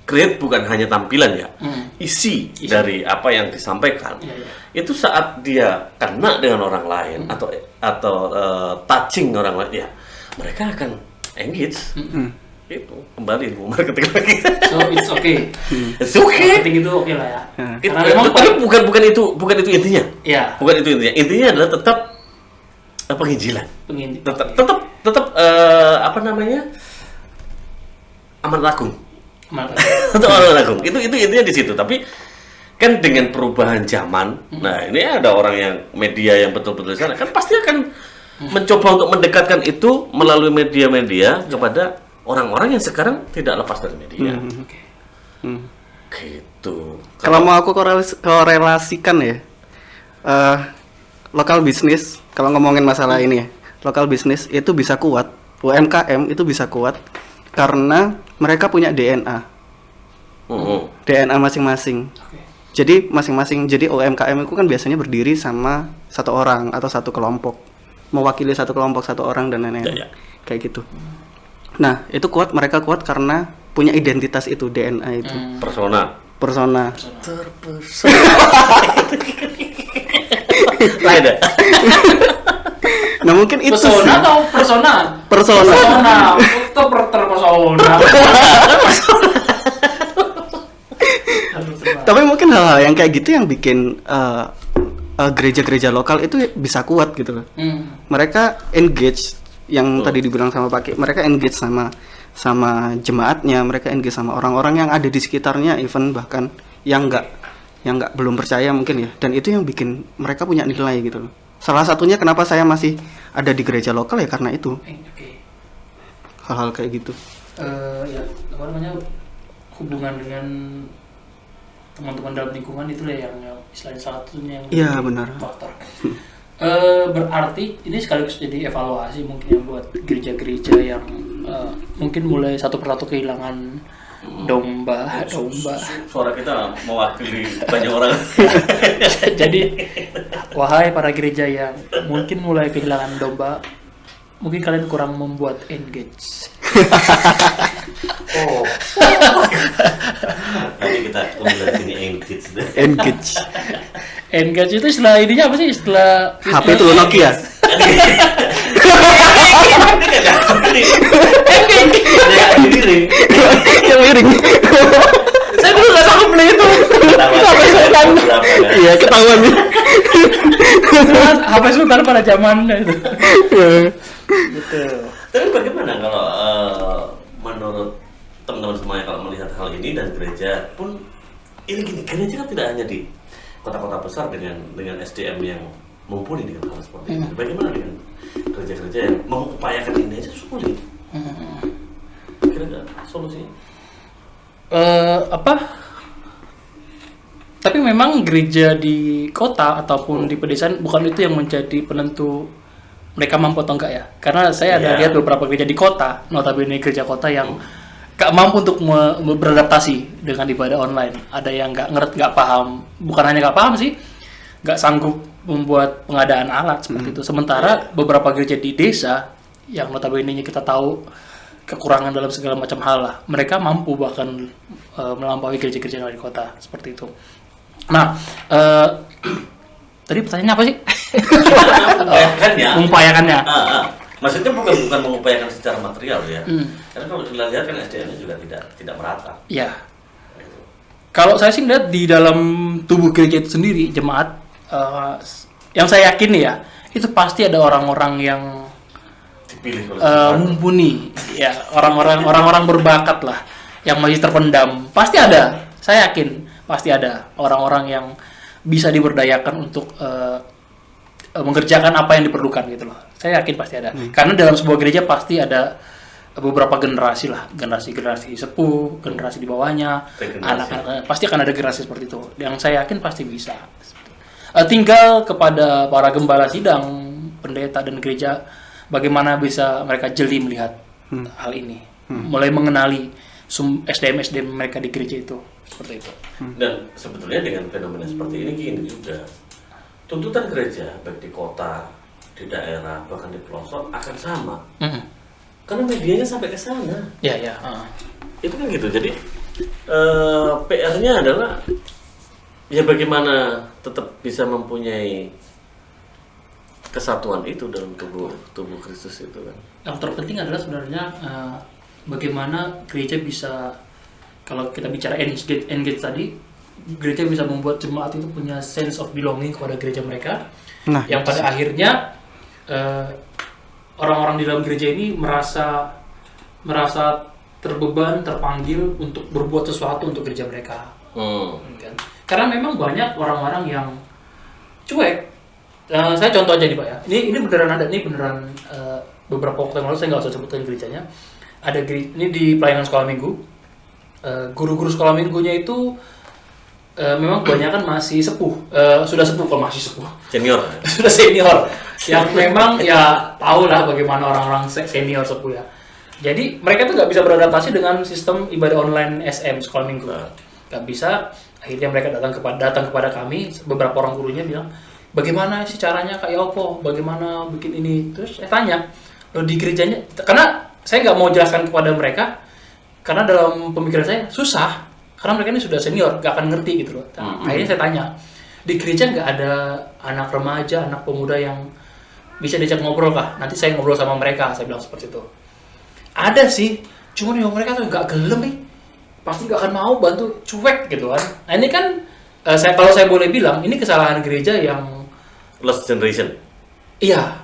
Create bukan hanya tampilan ya, isi dari apa yang disampaikan. Itu saat dia kena dengan orang lain atau touching orang lain, ya mereka akan engage. Itu kembali ilmu marketing lagi. So it's okay. It's okay. Marketing itu oke lah ya. Tapi bukan itu intinya. Iya. Bukan itu intinya. Intinya adalah tetap penginjilan. Tetap apa namanya? Amanat agung. Untuk orang agung itu intinya di situ. Tapi kan dengan perubahan zaman, nah ini ada orang yang media yang betul-betul di sana kan pasti akan mencoba untuk mendekatkan itu melalui media-media kepada orang-orang yang sekarang tidak lepas dari media. Gitu. Kalau mau aku korelasikan ya, lokal bisnis, kalau ngomongin masalah ini ya, lokal bisnis itu bisa kuat, UMKM itu bisa kuat karena mereka punya DNA. DNA masing-masing. Jadi masing-masing, jadi UMKM itu kan biasanya berdiri sama satu orang atau satu kelompok, mewakili satu kelompok, satu orang dan lain-lain. Kayak gitu. Nah, itu kuat, mereka kuat karena punya identitas itu, DNA itu. Persona. Lain ya? Nah, mungkin itu persona atau persona? Persona. Itu terpersona. Tapi mungkin hal-hal yang kayak gitu yang bikin gereja-gereja lokal itu bisa kuat gitu loh. Mereka engage yang tadi dibilang sama Pak Ki, mereka engage sama jemaatnya, mereka engage sama orang-orang yang ada di sekitarnya, even bahkan yang nggak belum percaya mungkin ya. Dan itu yang bikin mereka punya nilai gitu loh. Salah satunya kenapa saya masih ada di gereja lokal ya karena itu. Hal-hal kayak gitu. Ya apa namanya, hubungan dengan teman-teman dalam lingkungan itu lah yang istilahnya salah satunya yang iya benar faktor. Berarti ini sekaligus jadi evaluasi mungkin ya buat gereja-gereja yang mungkin mulai satu persatu kehilangan Domba. Suara kita mewakili banyak orang. Jadi, wahai para gereja yang mungkin mulai kehilangan domba, mungkin kalian kurang membuat engage. Oh. Nanti kita kemudian sini engage. Engage itu istilah ininya apa sih? Istilah HP itu Nokia. Yang miring. Saya dulu nggak sanggup beli itu. Iya, ketahuan nih. HP Sultan pada zamannya itu. Betul. Tapi bagaimana kalau menurut teman-teman semuanya kalau melihat hal ini dan gereja pun ini gini, gereja kan tidak hanya di kota-kota besar dengan SDM yang mumpuni dengan hal seperti ini. Bagaimana dengan gereja-gereja yang mengupayakan ini aja sulit? Kira-kira solusinya? Tapi memang gereja di kota ataupun di pedesaan bukan itu yang menjadi penentu mereka mampu atau enggak ya. Karena saya ada lihat beberapa gereja di kota, notabene gereja kota yang gak mampu untuk beradaptasi dengan ibadah online. Ada yang nggak paham, bukan hanya nggak paham sih, nggak sanggup membuat pengadaan alat seperti itu. Sementara beberapa gereja di desa yang notabene kita tahu kekurangan dalam segala macam hal lah, mereka mampu bahkan melampaui gereja-gereja yang ada di kota seperti itu. Nah, tadi pertanyaannya apa sih? Mengupayakannya. Maksudnya bukan mengupayakan secara material ya. Karena kalau kita lihat kan SDM-nya juga tidak merata. Ya. Kalau saya sih lihat di dalam tubuh gereja itu sendiri, jemaat, yang saya yakin ya, itu pasti ada orang-orang yang dipilih oleh mumpuni, ya orang-orang berbakat lah, yang masih terpendam. Pasti ada, saya yakin pasti ada orang-orang yang bisa diberdayakan untuk mengerjakan apa yang diperlukan gitu loh. Saya yakin pasti ada. Karena dalam sebuah gereja pasti ada beberapa generasi lah, generasi sepuh, generasi di bawahnya, anak-anak, pasti akan ada generasi seperti itu. Yang saya yakin pasti bisa. Tinggal kepada para gembala sidang, pendeta dan gereja, bagaimana bisa mereka jeli melihat hal ini, mulai mengenali SDM mereka di gereja itu seperti itu. Dan sebetulnya dengan fenomena seperti ini gini juga, tuntutan gereja baik di kota, di daerah, bahkan di pelosok akan sama. Karena medianya sampai ke sana. Ya. Itu kan gitu. Jadi PR-nya adalah ya bagaimana tetap bisa mempunyai kesatuan itu dalam tubuh Kristus itu kan. Yang terpenting adalah sebenarnya bagaimana gereja bisa, kalau kita bicara engage tadi, gereja bisa membuat jemaat itu punya sense of belonging kepada gereja mereka. Nah, yang pada akhirnya orang-orang di dalam gereja ini merasa terbeban, terpanggil untuk berbuat sesuatu untuk gereja mereka. Kan? Karena memang banyak orang-orang yang cuek. Saya contoh aja nih Pak ya. Ini beneran ada, ini beneran beberapa waktu yang lalu, saya nggak usah sebutin gerejanya. Ini di pelayanan sekolah minggu. Guru-guru sekolah minggunya itu memang kebanyakan masih sepuh, sudah sepuh, kalau masih sepuh, senior, sudah senior, yang memang ya tahu lah bagaimana orang-orang senior sepuh ya. Jadi mereka tuh nggak bisa beradaptasi dengan sistem ibadah online SM sekolah minggu, nggak bisa. Akhirnya mereka datang kepada kami, beberapa orang gurunya bilang, bagaimana sih caranya Kak Yopo, bagaimana bikin ini? Terus saya tanya, di gerejanya, karena saya nggak mau jelaskan kepada mereka, karena dalam pemikiran saya susah. Karena mereka ini sudah senior, gak akan ngerti gitu loh. Akhirnya saya tanya, di gereja nggak ada anak remaja, anak pemuda yang bisa diajak ngobrol kah? Nanti saya ngobrol sama mereka, saya bilang seperti itu. Ada sih, cuman ya mereka tuh nggak gelem nih, pasti nggak akan mau bantu, cuek gitu kan. Nah ini kan, kalau saya boleh bilang, ini kesalahan gereja yang lost generation. Iya.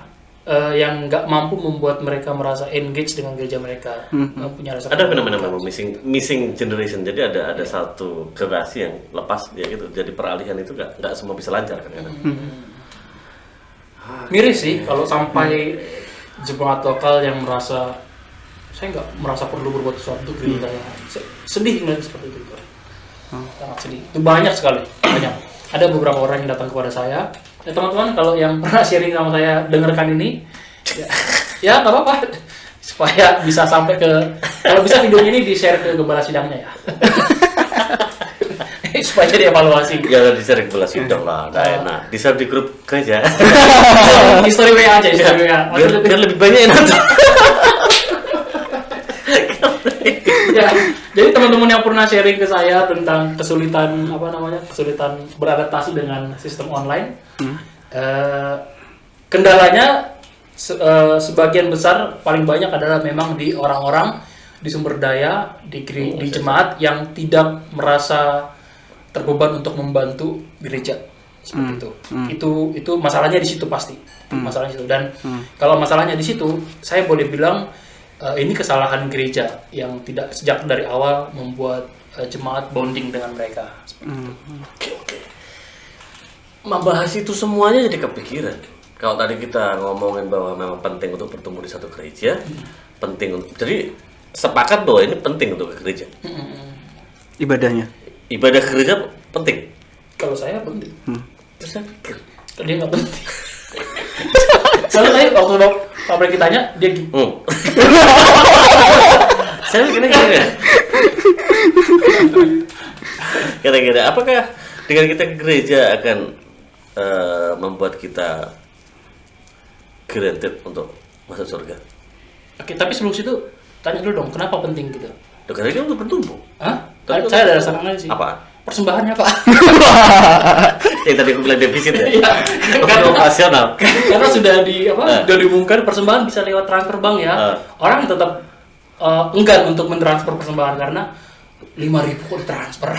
Yang nggak mampu membuat mereka merasa engage dengan gereja mereka, punya rasa. Ada fenomena missing generation. Jadi ada satu generasi yang lepas ya gitu. Jadi peralihan itu nggak semua bisa lancar kan. Miris sih kalau sampai jemaat lokal yang merasa saya nggak merasa perlu berbuat sesuatu gereja. Sedih ngeliat seperti itu. Sangat sedih. Itu banyak sekali, banyak. Ada beberapa orang yang datang kepada saya. Ya teman-teman, kalau yang pernah sharing sama saya dengarkan ini, ya nggak apa-apa. supaya bisa sampai ke, kalau bisa videonya ini di-share ke gembala sidangnya ya. Supaya jadi evaluasi. Jangan di-share ke belas sidang lah, nggak enak. Di-share di grup gereja. History WA aja, history WA. Biar lebih banyak yang nonton. Ya, jadi teman-teman yang pernah sharing ke saya tentang kesulitan beradaptasi dengan sistem online, kendalanya sebagian besar paling banyak adalah memang di orang-orang di sumber daya di jemaat yang tidak merasa terbeban untuk membantu gereja seperti itu. Itu masalahnya di situ pasti. Masalahnya di situ. Dan kalau masalahnya di situ, saya boleh bilang ini kesalahan gereja yang tidak sejak dari awal membuat jemaat bonding dengan mereka. Oke. Membahas itu semuanya jadi kepikiran. Kalau tadi kita ngomongin bahwa memang penting untuk bertemu di satu gereja, penting untuk, jadi sepakat bahwa ini penting untuk ke gereja. Ibadahnya. Ibadah ke gereja penting. Kalau saya penting. Terus saya pikir, Kalau dia nggak penting. Soalnya tadi waktu Pak Breki tanya, dia gitu. Saya mikirnya gini ya. Kira-kira apakah dengan kita ke gereja akan membuat kita granted untuk masuk surga? Oke, tapi sebelum situ tanya dulu dong, kenapa penting gitu? Karena ini untuk bertumbuh. Hah? Tapi Saya ada dasar lain sih. Apa? Persembahannya Pak. Yang tadi aku bilang defisit ya. Iya. Untuk operasional. Karena sudah sudah diumumkan persembahan bisa lewat transfer bank ya. Orang tetap enggan untuk mentransfer persembahan karena 5.000 kok transfer.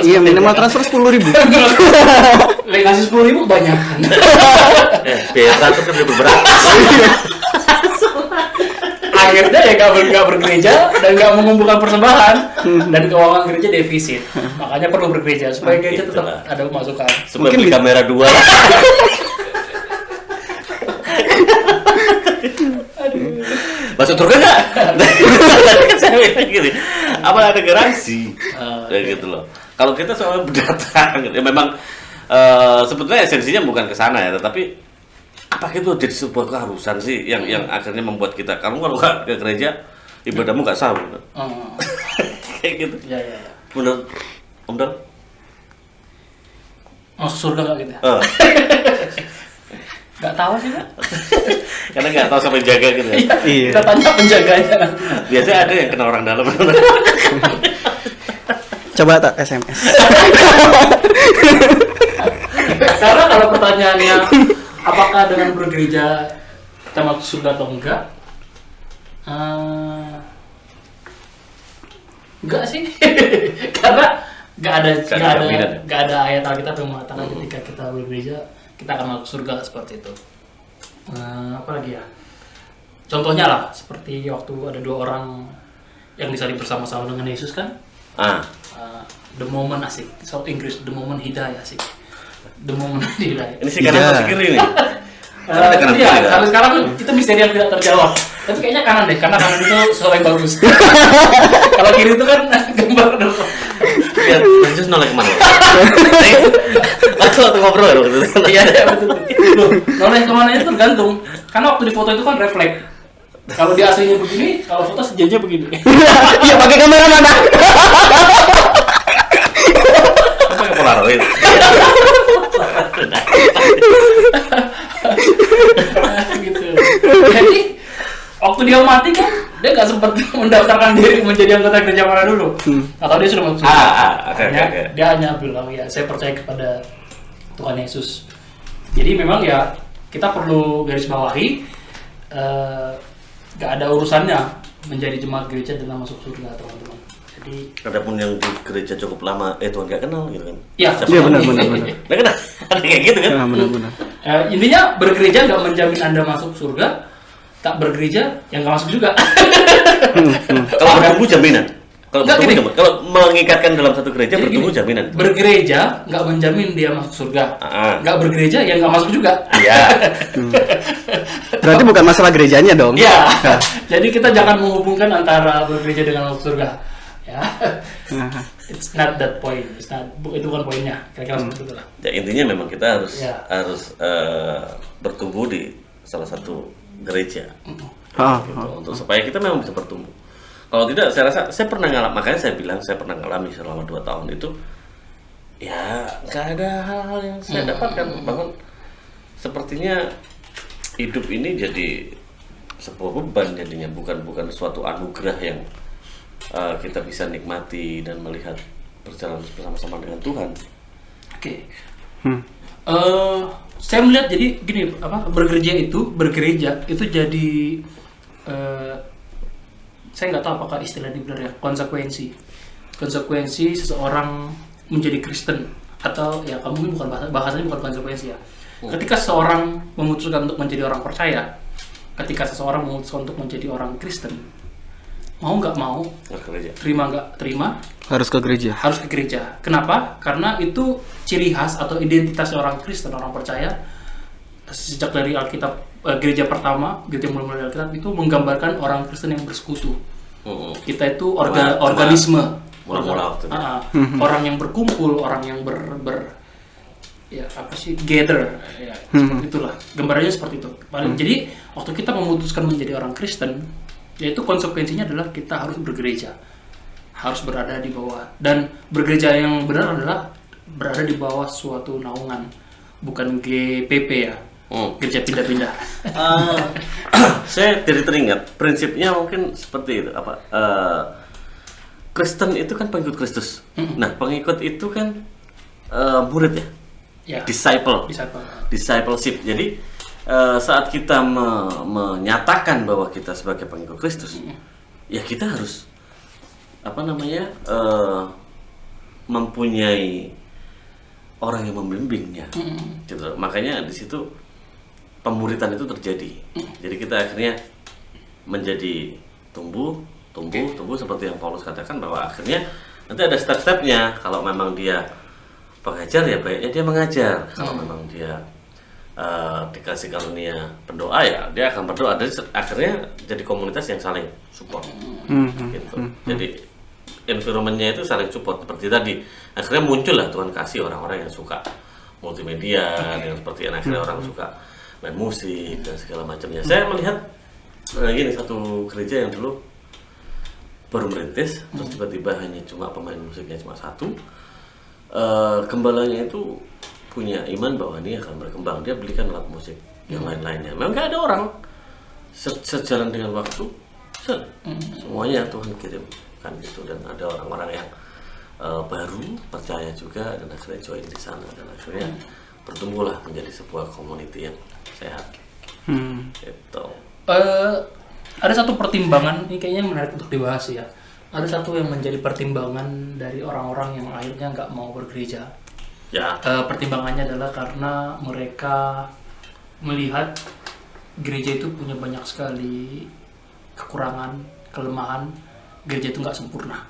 Iya, minimal transfer 10.000. Ngasih 10.000 banyak kan. Biaya transfer kan udah beberapa. Akhirnya ya nggak bergereja dan nggak mengumpulkan persembahan dan keuangan gereja defisit. Makanya perlu bergereja supaya gereja tetap Itulah. ada pemasukan. Supaya beli kamera 2 lah. Masuk surga nggak? Tadi kan saya bilang gini, apa ada garansi? Kayak gitu loh. Kalau kita soal berdatang, ya memang sebetulnya esensinya bukan ke sana ya, tetapi apakah itu jadi sebuah keharusan sih yang akhirnya membuat kita, kamu kalau nggak ke gereja ibadahmu nggak sah, bener. Kayak gitu. Ya. Bener, Om Dal? Masuk surga nggak gitu? Nggak tahu sih Pak. Karena nggak tahu sampai jaga gitu ya. Iya. Kita tanya penjaganya. Biasanya ada yang kenal orang dalam. Coba tak SMS. Karena kalau pertanyaannya apakah dengan bergereja kita masuk surga atau enggak? Enggak sih. Karena nggak ada ayat Alkitab yang mengatakan ketika kita bergereja kita akan masuk surga seperti itu. Apa lagi ya? Contohnya lah seperti waktu ada 2 orang yang disalib bersama-sama dengan Yesus kan? The moment asik. So Inggris the moment hidayah asik. The moment hidayah. Ini sih kanan atau kiri nih? Iya, kalau sekarang itu misteri yang tidak terjawab. Tapi kayaknya kanan deh, karena kanan itu suara yang bagus. Kalau kiri itu kan gambar dong. Ya, Yesus noleh kemana? Waktu ngobrol ya waktu itu. Iya, betul. Loh, noleh kemana itu tergantung. Karena waktu di foto itu kan refleks. Kalau di aslinya begini, kalau foto sejajarnya begini. Iya, pakai kamera mana? Apa yang Polaroid? Gitu. Jadi waktu dia mati kan dia nggak sempat mendaftarkan diri menjadi anggota gereja mana dulu. Atau dia sudah masuk surga. Oke. Dia hanya bilang ya saya percaya kepada Tuhan Yesus. Jadi memang ya kita perlu garis bawahi nggak ada urusannya menjadi jemaat gereja dengan masuk surga teman-teman. Jadi Adapun yang di gereja cukup lama, Tuhan nggak kenal gitu kan? ya Iya, benar. Nggak kenal, ada kayak gitu kan? Benar. intinya bergereja nggak menjamin Anda masuk surga, tak bergereja yang nggak masuk juga. Kalau bertumbuh jaminan. Kalau Nggak, bertumbuh gini. jaminan. Kalau mengikatkan dalam satu gereja Jadi bertumbuh gini, jaminan. bergereja nggak menjamin dia masuk surga, nggak bergereja yang nggak masuk juga. Iya. Berarti bukan masalah gerejanya dong. Ya, jadi kita jangan menghubungkan antara bergereja dengan masuk surga. Ya, it's not that point. Itu bukan poinnya. Kira-kira seperti itu lah. Ya, intinya memang kita harus Ya. harus bertumbuh di salah satu gereja. gitu, untuk supaya kita memang bisa bertumbuh. Kalau tidak, saya rasa saya pernah ngalami, makanya saya bilang saya pernah ngalami selama 2 tahun itu, ya nggak ada hal-hal yang saya dapatkan. Bahkan sepertinya hidup ini jadi sebuah beban jadinya, bukan suatu anugerah yang kita bisa nikmati dan melihat berjalan bersama-sama dengan Tuhan. Oke. Saya melihat jadi gini, bergereja itu jadi saya nggak tahu apakah istilah ini benar ya, konsekuensi seseorang menjadi Kristen, atau ya kamu bukan bahasanya bukan konsekuensi ya. Ketika seseorang memutuskan untuk menjadi orang percaya, ketika seseorang memutuskan untuk menjadi orang Kristen, mau nggak mau, terima nggak terima, Harus ke gereja. Kenapa? Karena itu ciri khas atau identitas orang Kristen, orang percaya. Sejak dari Alkitab, gereja pertama, gereja mulai Alkitab itu menggambarkan orang Kristen yang bersekutu. Kita itu organisme, orang yang berkumpul, orang yang gather, ya, seperti itulah. Gambarannya seperti itu. Jadi waktu kita memutuskan menjadi orang Kristen, yaitu konsekuensinya adalah kita harus bergereja, harus berada di bawah, dan bergereja yang benar adalah berada di bawah suatu naungan, bukan GPP ya, gereja pindah-pindah. Saya jadi teringat prinsipnya mungkin seperti itu, Kristen itu kan pengikut Kristus. Nah, pengikut itu kan murid ya, discipleship. Jadi saat kita menyatakan bahwa kita sebagai pengikut Kristus, ya kita harus mempunyai orang yang membimbingnya. Gitu. Makanya di situ pemuritan itu terjadi. Jadi kita akhirnya menjadi tumbuh seperti yang Paulus katakan, bahwa akhirnya nanti ada step-stepnya. Kalau memang dia pengajar, ya baiknya dia mengajar. Kalau memang dia dikasih karunia pendoa, ya dia akan berdoa. Dan akhirnya jadi komunitas yang saling support. Gitu. Jadi environment-nya itu saling support. Seperti tadi, akhirnya muncullah Tuhan kasih orang-orang yang suka multimedia, yang seperti akhirnya orang suka main musik dan segala macamnya. Saya melihat gini, satu gereja yang dulu baru merintis, terus tiba-tiba hanya cuma pemain musiknya cuma satu. Gembalanya itu punya iman bahwa ini akan berkembang. Dia belikan alat musik yang lain-lainnya. Memang nggak ada orang. Sejalan dengan waktu, semuanya Tuhan kirimkan gitu, dan ada orang-orang yang baru percaya juga, dan akhirnya join di sana, dan akhirnya bertumbuhlah menjadi sebuah community yang sehat. Gitu. Ada satu pertimbangan, ini kayaknya menarik untuk dibahas ya. Ada satu yang menjadi pertimbangan dari orang-orang yang akhirnya nggak mau bergereja. Ya. Pertimbangannya adalah karena mereka melihat gereja itu punya banyak sekali kekurangan, kelemahan. Gereja itu nggak sempurna.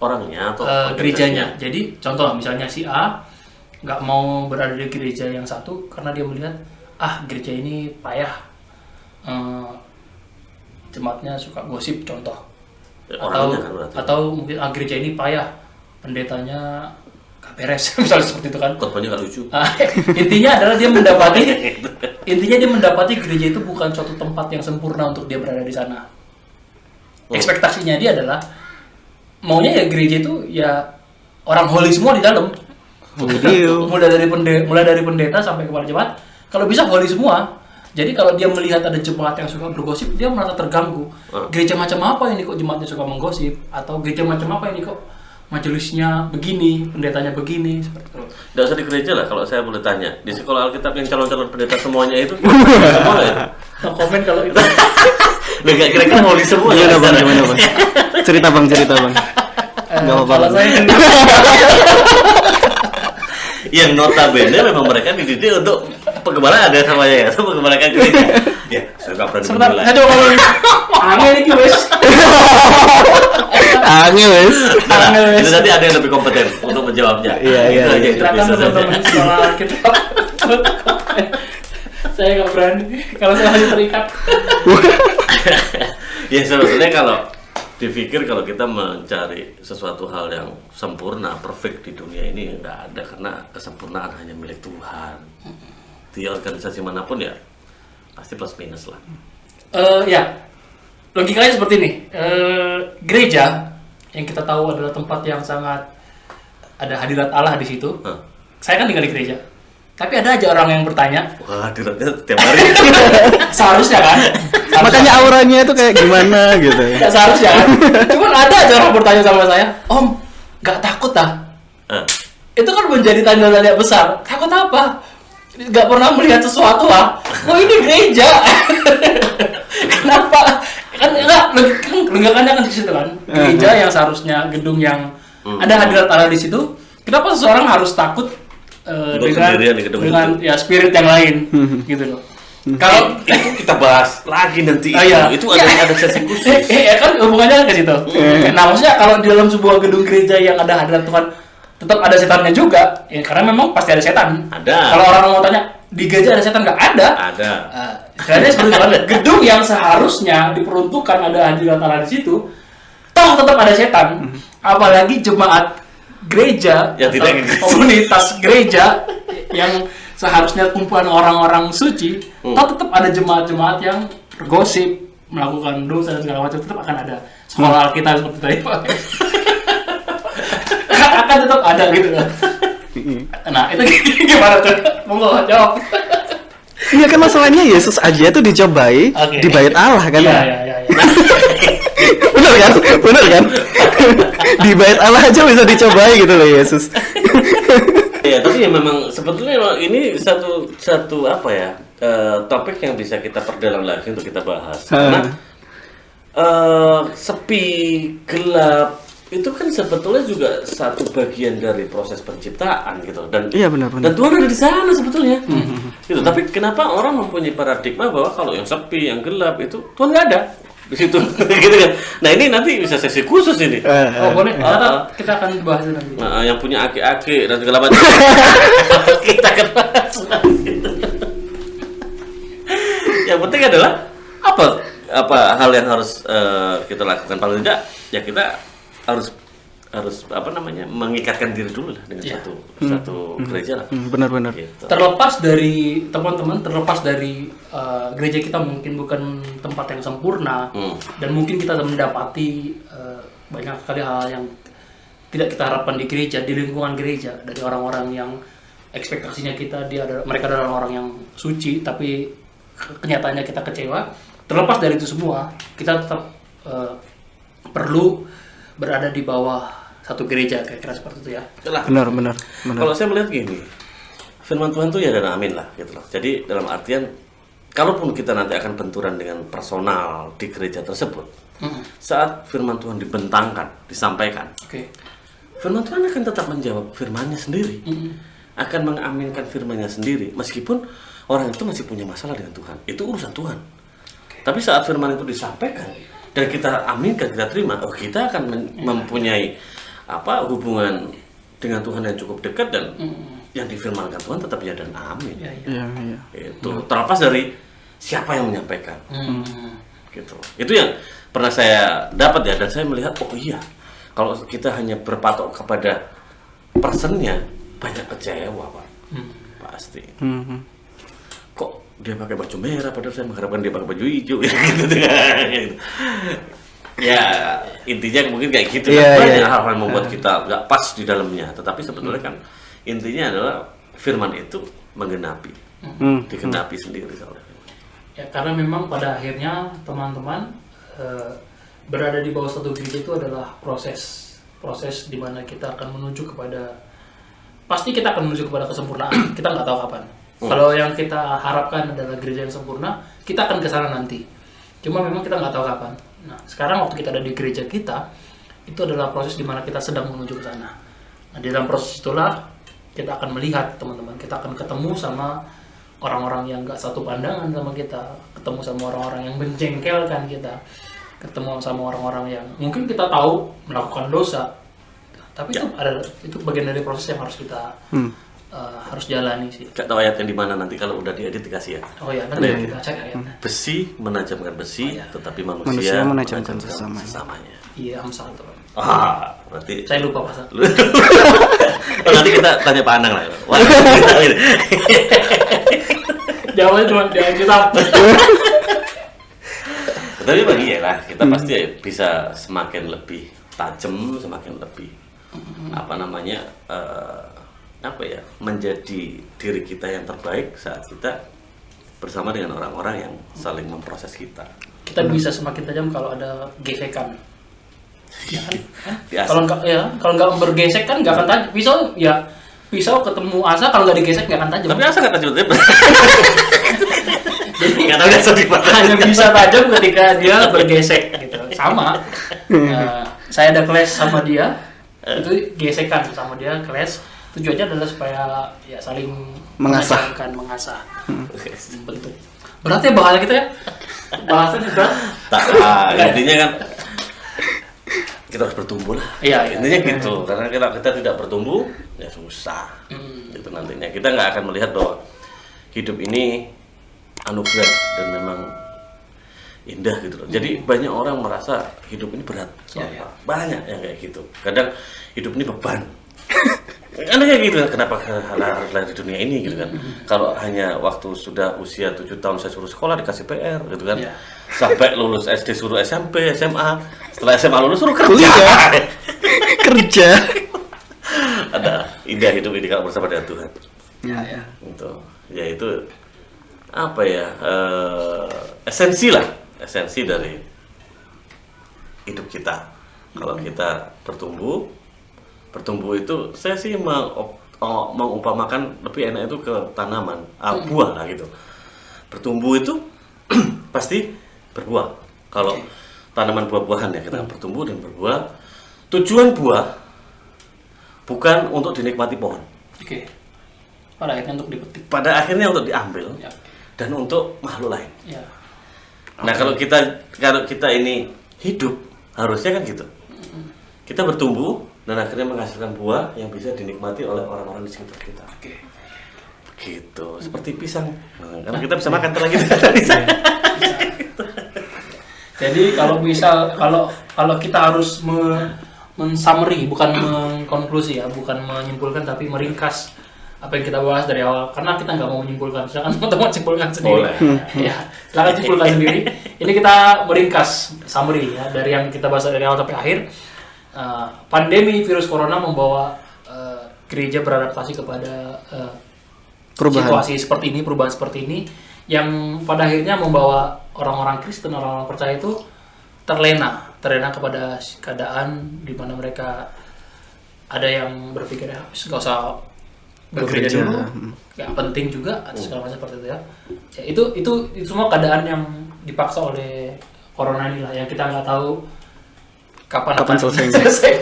Orangnya atau gerejanya. Jadi contoh misalnya si A nggak mau berada di gereja yang satu karena dia melihat gereja ini payah, jemaatnya suka gosip contoh, atau mungkin gereja ini payah, pendetanya gak beres, misalnya seperti itu kan. Korbannya gak lucu. Intinya adalah dia mendapati gereja itu bukan suatu tempat yang sempurna untuk dia berada di sana. Ekspektasinya dia adalah maunya ya gereja itu ya orang holy semua di dalam. mulai dari pendeta sampai kepala jemaat, kalau bisa holy semua. Jadi kalau dia melihat ada jemaat yang suka bergosip, dia merasa terganggu. Gereja macam apa ini kok jemaatnya suka menggosip? Atau gereja macam apa ini kok majelisnya begini, pendetanya begini, seperti itu. Nggak usah di gereja lah, kalau saya boleh tanya. Di sekolah Alkitab yang calon-calon pendeta semuanya itu semua ya? No komen kalau itu. Loh, nggak kira-kira holy semua. Gimana bang? Cerita bang. Nggak apa-apa. Kalau saya yang notabene memang mereka dididik untuk pengembalaan ya semuanya ya, untuk pengembalaan gereja. Ya, saya nggak berani menilai. Saya coba ngomong. Angel ini wes. Itu nanti ada yang lebih kompeten untuk menjawabnya. Iya. Silakan teman-teman sekolah kita. Saya nggak berani kalau saya masih terikat. Ya sebetulnya kalau dipikir, kalau kita mencari sesuatu hal yang sempurna, perfect di dunia ini nggak ada, karena kesempurnaan hanya milik Tuhan. Di organisasi manapun ya pasti plus minus lah. Ya, logikanya seperti ini. Gereja yang kita tahu adalah tempat yang sangat ada hadirat Allah di situ. Saya kan tinggal di gereja. Tapi ada aja orang yang bertanya. Wah, hadiratnya tiap hari. Seharusnya kan? Makanya auranya itu kayak gimana gitu ya. Nggak seharusnya kan? Cuman ada aja orang bertanya sama saya, Om, nggak takut ah? Itu kan menjadi tanda tanya besar. Takut apa? Nggak pernah melihat sesuatu ah? Oh ini gereja. Kenapa? Kan legakannya kan di situ kan. Gereja yang seharusnya gedung yang ada hadirat Allah di situ. Kenapa seseorang harus takut dengan ya spirit yang lain gitu loh. Kalau itu kita bahas lagi nanti itu ada sesi khusus. Ya kan hubungannya ke situ. Nah maksudnya kalau di dalam sebuah gedung gereja yang ada hadirat Tuhan tetap ada setannya juga, ya karena memang pasti ada setan. Ada. Kalau orang mau tanya di gereja ada setan nggak ada? Ada. Karena seperti itu, gedung yang seharusnya diperuntukkan ada hadirat Allah di situ, toh tetap ada setan. Apalagi jemaat gereja yang tidak komunitas gereja yang seharusnya kumpulan orang-orang suci, toh tetap ada jemaat-jemaat yang bergosip, melakukan dosa dan segala macam, tetap akan ada. Sekolah Alkitab seperti tadi Pak. Akan tetap ada gitu. Nah, itu gimana tuh? Monggo jawab. Iya kan masalahnya Yesus aja tuh dicobai di bait Allah kan. Iya. Bener kan? Di bait Allah aja bisa dicobai gitu loh Yesus. Ya, tapi ya memang sebetulnya ini satu apa ya? Topik yang bisa kita perdalam lagi untuk kita bahas. Karena sepi, gelap itu kan sebetulnya juga satu bagian dari proses penciptaan gitu. Dan iya benar. Dan Tuhan ada di sana sebetulnya. Gitu. Tapi kenapa orang mempunyai paradigma bahwa kalau yang sepi, yang gelap itu Tuhan nggak ada di situ, gitu kan? Nah ini nanti bisa sesi khusus ini. Oh boleh. Kita akan bahas nanti. Nah, yang punya aki-aki dan segala macam kita akan bahas nanti. Yang penting adalah apa hal yang harus kita lakukan, paling tidak ya kita harus apa namanya mengikatkan diri dulu lah dengan satu gereja lah. Benar-benar. Gitu. Terlepas dari teman-teman, terlepas dari gereja kita mungkin bukan tempat yang sempurna dan mungkin kita mendapati banyak sekali hal yang tidak kita harapkan di gereja, di lingkungan gereja, dari orang-orang yang ekspektasinya mereka adalah orang yang suci, tapi kenyataannya kita kecewa. Terlepas dari itu semua, kita tetap perlu berada di bawah satu gereja, kira-kira seperti itu ya. Benar. Kalau saya melihat gini, firman Tuhan itu ya dan amin lah gitu loh. Jadi dalam artian kalaupun kita nanti akan benturan dengan personal di gereja tersebut, saat firman Tuhan dibentangkan, disampaikan, firman Tuhan akan tetap menjawab firman-Nya sendiri, akan mengaminkan firman-Nya sendiri, meskipun orang itu masih punya masalah dengan Tuhan. Itu urusan Tuhan. Tapi saat firman itu disampaikan dan kita aminkan, kita terima, kita akan mempunyai hubungan dengan Tuhan yang cukup dekat dan yang difirmankan Tuhan tetap ya dan amin. Iya. Itu terlepas dari siapa yang menyampaikan. Gitu. Itu yang pernah saya dapat ya, dan saya melihat kalau kita hanya berpatok kepada personnya banyak kecewa Pak. Pasti. Kok dia pakai baju merah padahal saya mengharapkan dia pakai baju hijau gitu. Ya intinya mungkin kayak gitu kan. Banyak hal yang membuat kita nggak pas di dalamnya, tetapi sebetulnya kan intinya adalah firman itu menggenapi, digenapi sendiri soalnya. Ya karena memang pada akhirnya teman-teman berada di bawah satu gereja itu adalah proses di mana kita akan menuju kepada, pasti kita akan menuju kepada kesempurnaan. Kita nggak tahu kapan. Kalau yang kita harapkan adalah gereja yang sempurna, kita akan ke sana nanti. Cuma memang kita nggak tahu kapan. Nah, sekarang waktu kita ada di gereja kita, itu adalah proses di mana kita sedang menuju ke sana. Nah, di dalam proses itulah kita akan melihat teman-teman, kita akan ketemu sama orang-orang yang nggak satu pandangan sama kita, ketemu sama orang-orang yang menjengkelkan kita, ketemu sama orang-orang yang mungkin kita tahu melakukan dosa, tapi itu bagian dari proses yang harus kita harus jalani sih. Gak tahu ayatnya di mana, nanti kalau udah diedit dikasih ya. Oh ya, nanti kita cek ayatnya. Besi menajamkan besi, tetapi manusia menajamkan sesamanya. Iya, Amsal tuh. Berarti saya lupa pasal. Nanti kita tanya Pak Anang lah. Jawabannya cuma di Alkitab. Tapi bagi ya lah, kita pasti bisa semakin lebih tajam, semakin lebih apa namanya menjadi diri kita yang terbaik saat kita bersama dengan orang-orang yang saling memproses kita. Kita bisa semakin tajam kalau ada gesekan. Ya kan? Biasa. Kalau nggak bergesek kan nggak akan tajam. Pisau ketemu asa kalau nggak digesek nggak akan tajam. Tapi asa nggak tajam. Jadi nggak tahu dia sedih banget. Hanya bisa tajam ketika dia bergesek gitu. Sama. Saya ada clash sama dia, itu gesekan sama dia clash. Tujuannya adalah supaya ya saling Mengasah. mengasah. Bentuk. Berat ya bahasa kita ya. Bahasannya berat. Intinya kan kita harus bertumbuh lah. Iya. Intinya gitu. Karena kita tidak bertumbuh, ya susah. Gitu nantinya. Kita nggak akan melihat bahwa hidup ini anugerah dan memang indah gitu loh. Jadi banyak orang merasa hidup ini berat. Soalnya banyak yang kayak gitu. Kadang hidup ini beban. Karena kayak gitu, kenapa harus lahir di dunia ini gitu kan? Kalau hanya waktu sudah usia 7 tahun saya suruh sekolah dikasih PR gitu kan? Sampai lulus SD suruh SMP, SMA, setelah SMA lulus suruh kerja. Kerja. Ada indah hidup ini kalau bersama dengan Tuhan. Ya. Gitu. Ya itu apa ya? Esensi lah, esensi dari hidup kita. Kalau kita bertumbuh itu saya sih mengumpamakan lebih enak itu ke tanaman, buah lah gitu. Bertumbuh itu pasti berbuah. Kalau tanaman buah-buahan ya kita bertumbuh dan berbuah. Tujuan buah bukan untuk dinikmati pohon. Oke. Pada akhirnya untuk dipetik. Pada akhirnya untuk diambil dan untuk makhluk lain. Ya. Nah kalau kita ini hidup harusnya kan gitu. Kita bertumbuh dan akhirnya menghasilkan buah yang bisa dinikmati oleh orang-orang di sekitar kita. Oke. Begitu, seperti pisang. Karena kita bisa makan lagi. Jadi kalau kita harus men-summary, bukan mengkonklusi ya, bukan menyimpulkan tapi meringkas apa yang kita bahas dari awal. Karena kita nggak mau menyimpulkan, silakan teman-teman simpulkan sendiri. Ya, silakan simpulkan sendiri. Ini kita meringkas summary ya dari yang kita bahas dari awal sampai akhir. Pandemi virus corona membawa gereja beradaptasi kepada situasi seperti ini, perubahan seperti ini, yang pada akhirnya membawa orang-orang Kristen, orang-orang percaya itu terlena kepada keadaan di mana mereka ada yang berpikir nggak usah bergereja dulu, nggak penting juga atau segala macam seperti itu ya. Ya itu semua keadaan yang dipaksa oleh corona ini lah, yang kita nggak tahu kapan selesai.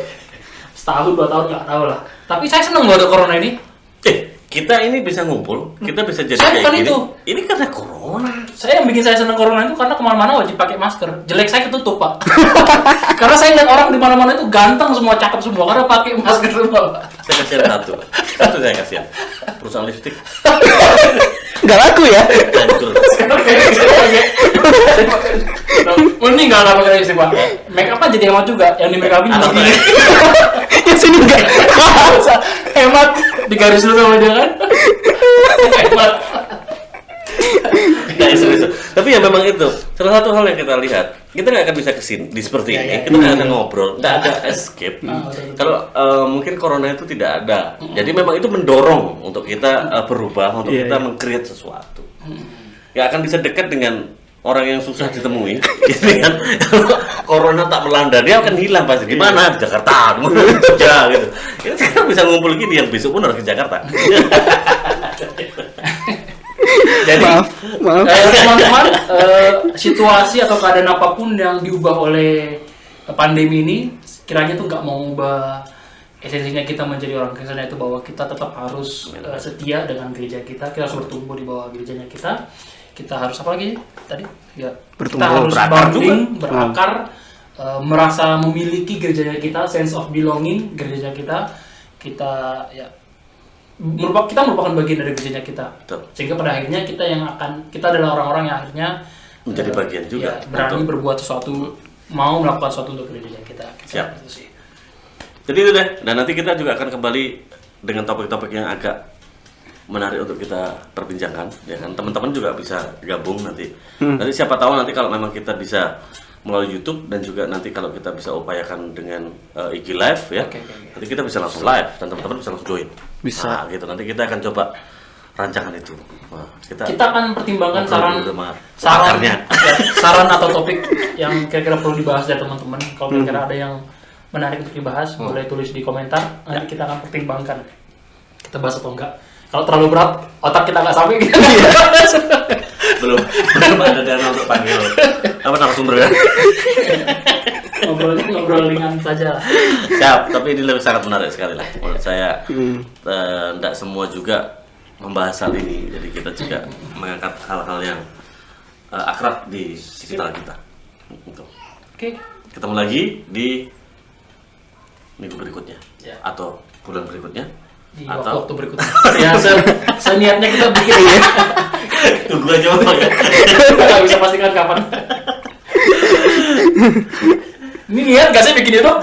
Setahun 2 tahun nggak tahu lah. Tapi saya senang loh ada corona ini. Kita ini bisa ngumpul, kita bisa jadi saya kayak gini. itu. Ini karena corona. Saya yang bikin saya senang corona itu karena kemana-mana wajib pakai masker. Jelek saya ketutup pak. Karena saya lihat orang di mana-mana itu ganteng semua, cakep semua karena pakai masker semua. Pak. Saya kasihan satu saya kasihan. Perusahaan lipstick. Nggak laku ya? Hancur. Mending nggak pakai lipstick pak. Make up jadi hemat juga. Yang di make upin cuma Yang sini enggak. hemat di garis dulu sama dia kan. Hemat. Nah, itu. Tapi ya memang itu salah satu hal yang kita lihat. Kita nggak akan bisa kesini di seperti ini. Kita nggak akan ngobrol, nggak ada escape. Kalau mungkin corona itu tidak ada. Jadi memang itu mendorong untuk kita berubah, untuk kita meng-create sesuatu. Nggak akan bisa dekat dengan orang yang susah ditemui. Gitu kan? Kalau corona tak melanda, dia akan hilang pasti. Di mana? Di Jakarta, di Jogja gitu. Kita sekarang bisa ngumpul gini, yang besok pun harus ke Jakarta. Jadi maaf. Teman-teman, situasi atau keadaan apapun yang diubah oleh pandemi ini, kiranya tuh nggak mau ubah esensinya kita menjadi orang Kristen, itu bahwa kita tetap harus setia dengan gereja kita harus bertumbuh di bawah gerejanya kita harus apa lagi tadi? Ya, Bertumbuh, kita harus berakar berakar, merasa memiliki gerejanya kita, sense of belonging gerejanya kita ya kita merupakan bagian dari gerejanya kita. Betul. Sehingga pada akhirnya kita adalah orang-orang yang akhirnya menjadi bagian juga. Ya, berani berbuat sesuatu, mau melakukan sesuatu untuk gerejanya kita. Siap. Itu sih. Jadi itu deh. Dan nanti kita juga akan kembali dengan topik-topik yang agak menarik untuk kita perbincangkan, ya kan. Teman-teman juga bisa gabung nanti. Nanti siapa tahu nanti kalau memang kita bisa melalui YouTube dan juga nanti kalau kita bisa upayakan dengan IG Live ya, nanti kita bisa langsung live dan teman-teman bisa langsung join. Bisa. Nah, gitu. Nanti kita akan coba rancangan itu. Nah, Kita akan pertimbangkan ngobrol dulu sama saran pakarnya. saran atau topik yang kira-kira perlu dibahas dari teman-teman. Kalau kira-kira ada yang menarik untuk dibahas, boleh tulis di komentar. Nanti kita akan pertimbangkan kita bahas atau enggak. Kalau terlalu berat, otak kita nggak sampai. belum ada dana untuk panggil apa narasumber ya. Ngobrol ringan saja. Siap, tapi ini lebih sangat menarik sekali lah menurut saya. Tidak semua juga membahas hal ini, jadi kita juga mengangkat hal-hal yang akrab di sekitar kita. Gitu. Oke. Ketemu lagi di minggu berikutnya Ya. atau bulan berikutnya Di atau waktu berikutnya. Ya, seniatnya kita bikin ya. tunggu aja waktu ya. Kita nggak bisa pastikan kapan. Ini niat gak sih bikin itu?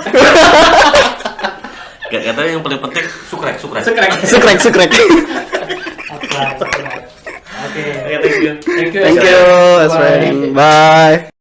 Gak katanya yang paling penting sukrek. Sukrek. Oke. Thank you. Thank you. Thank you, as friend. Bye.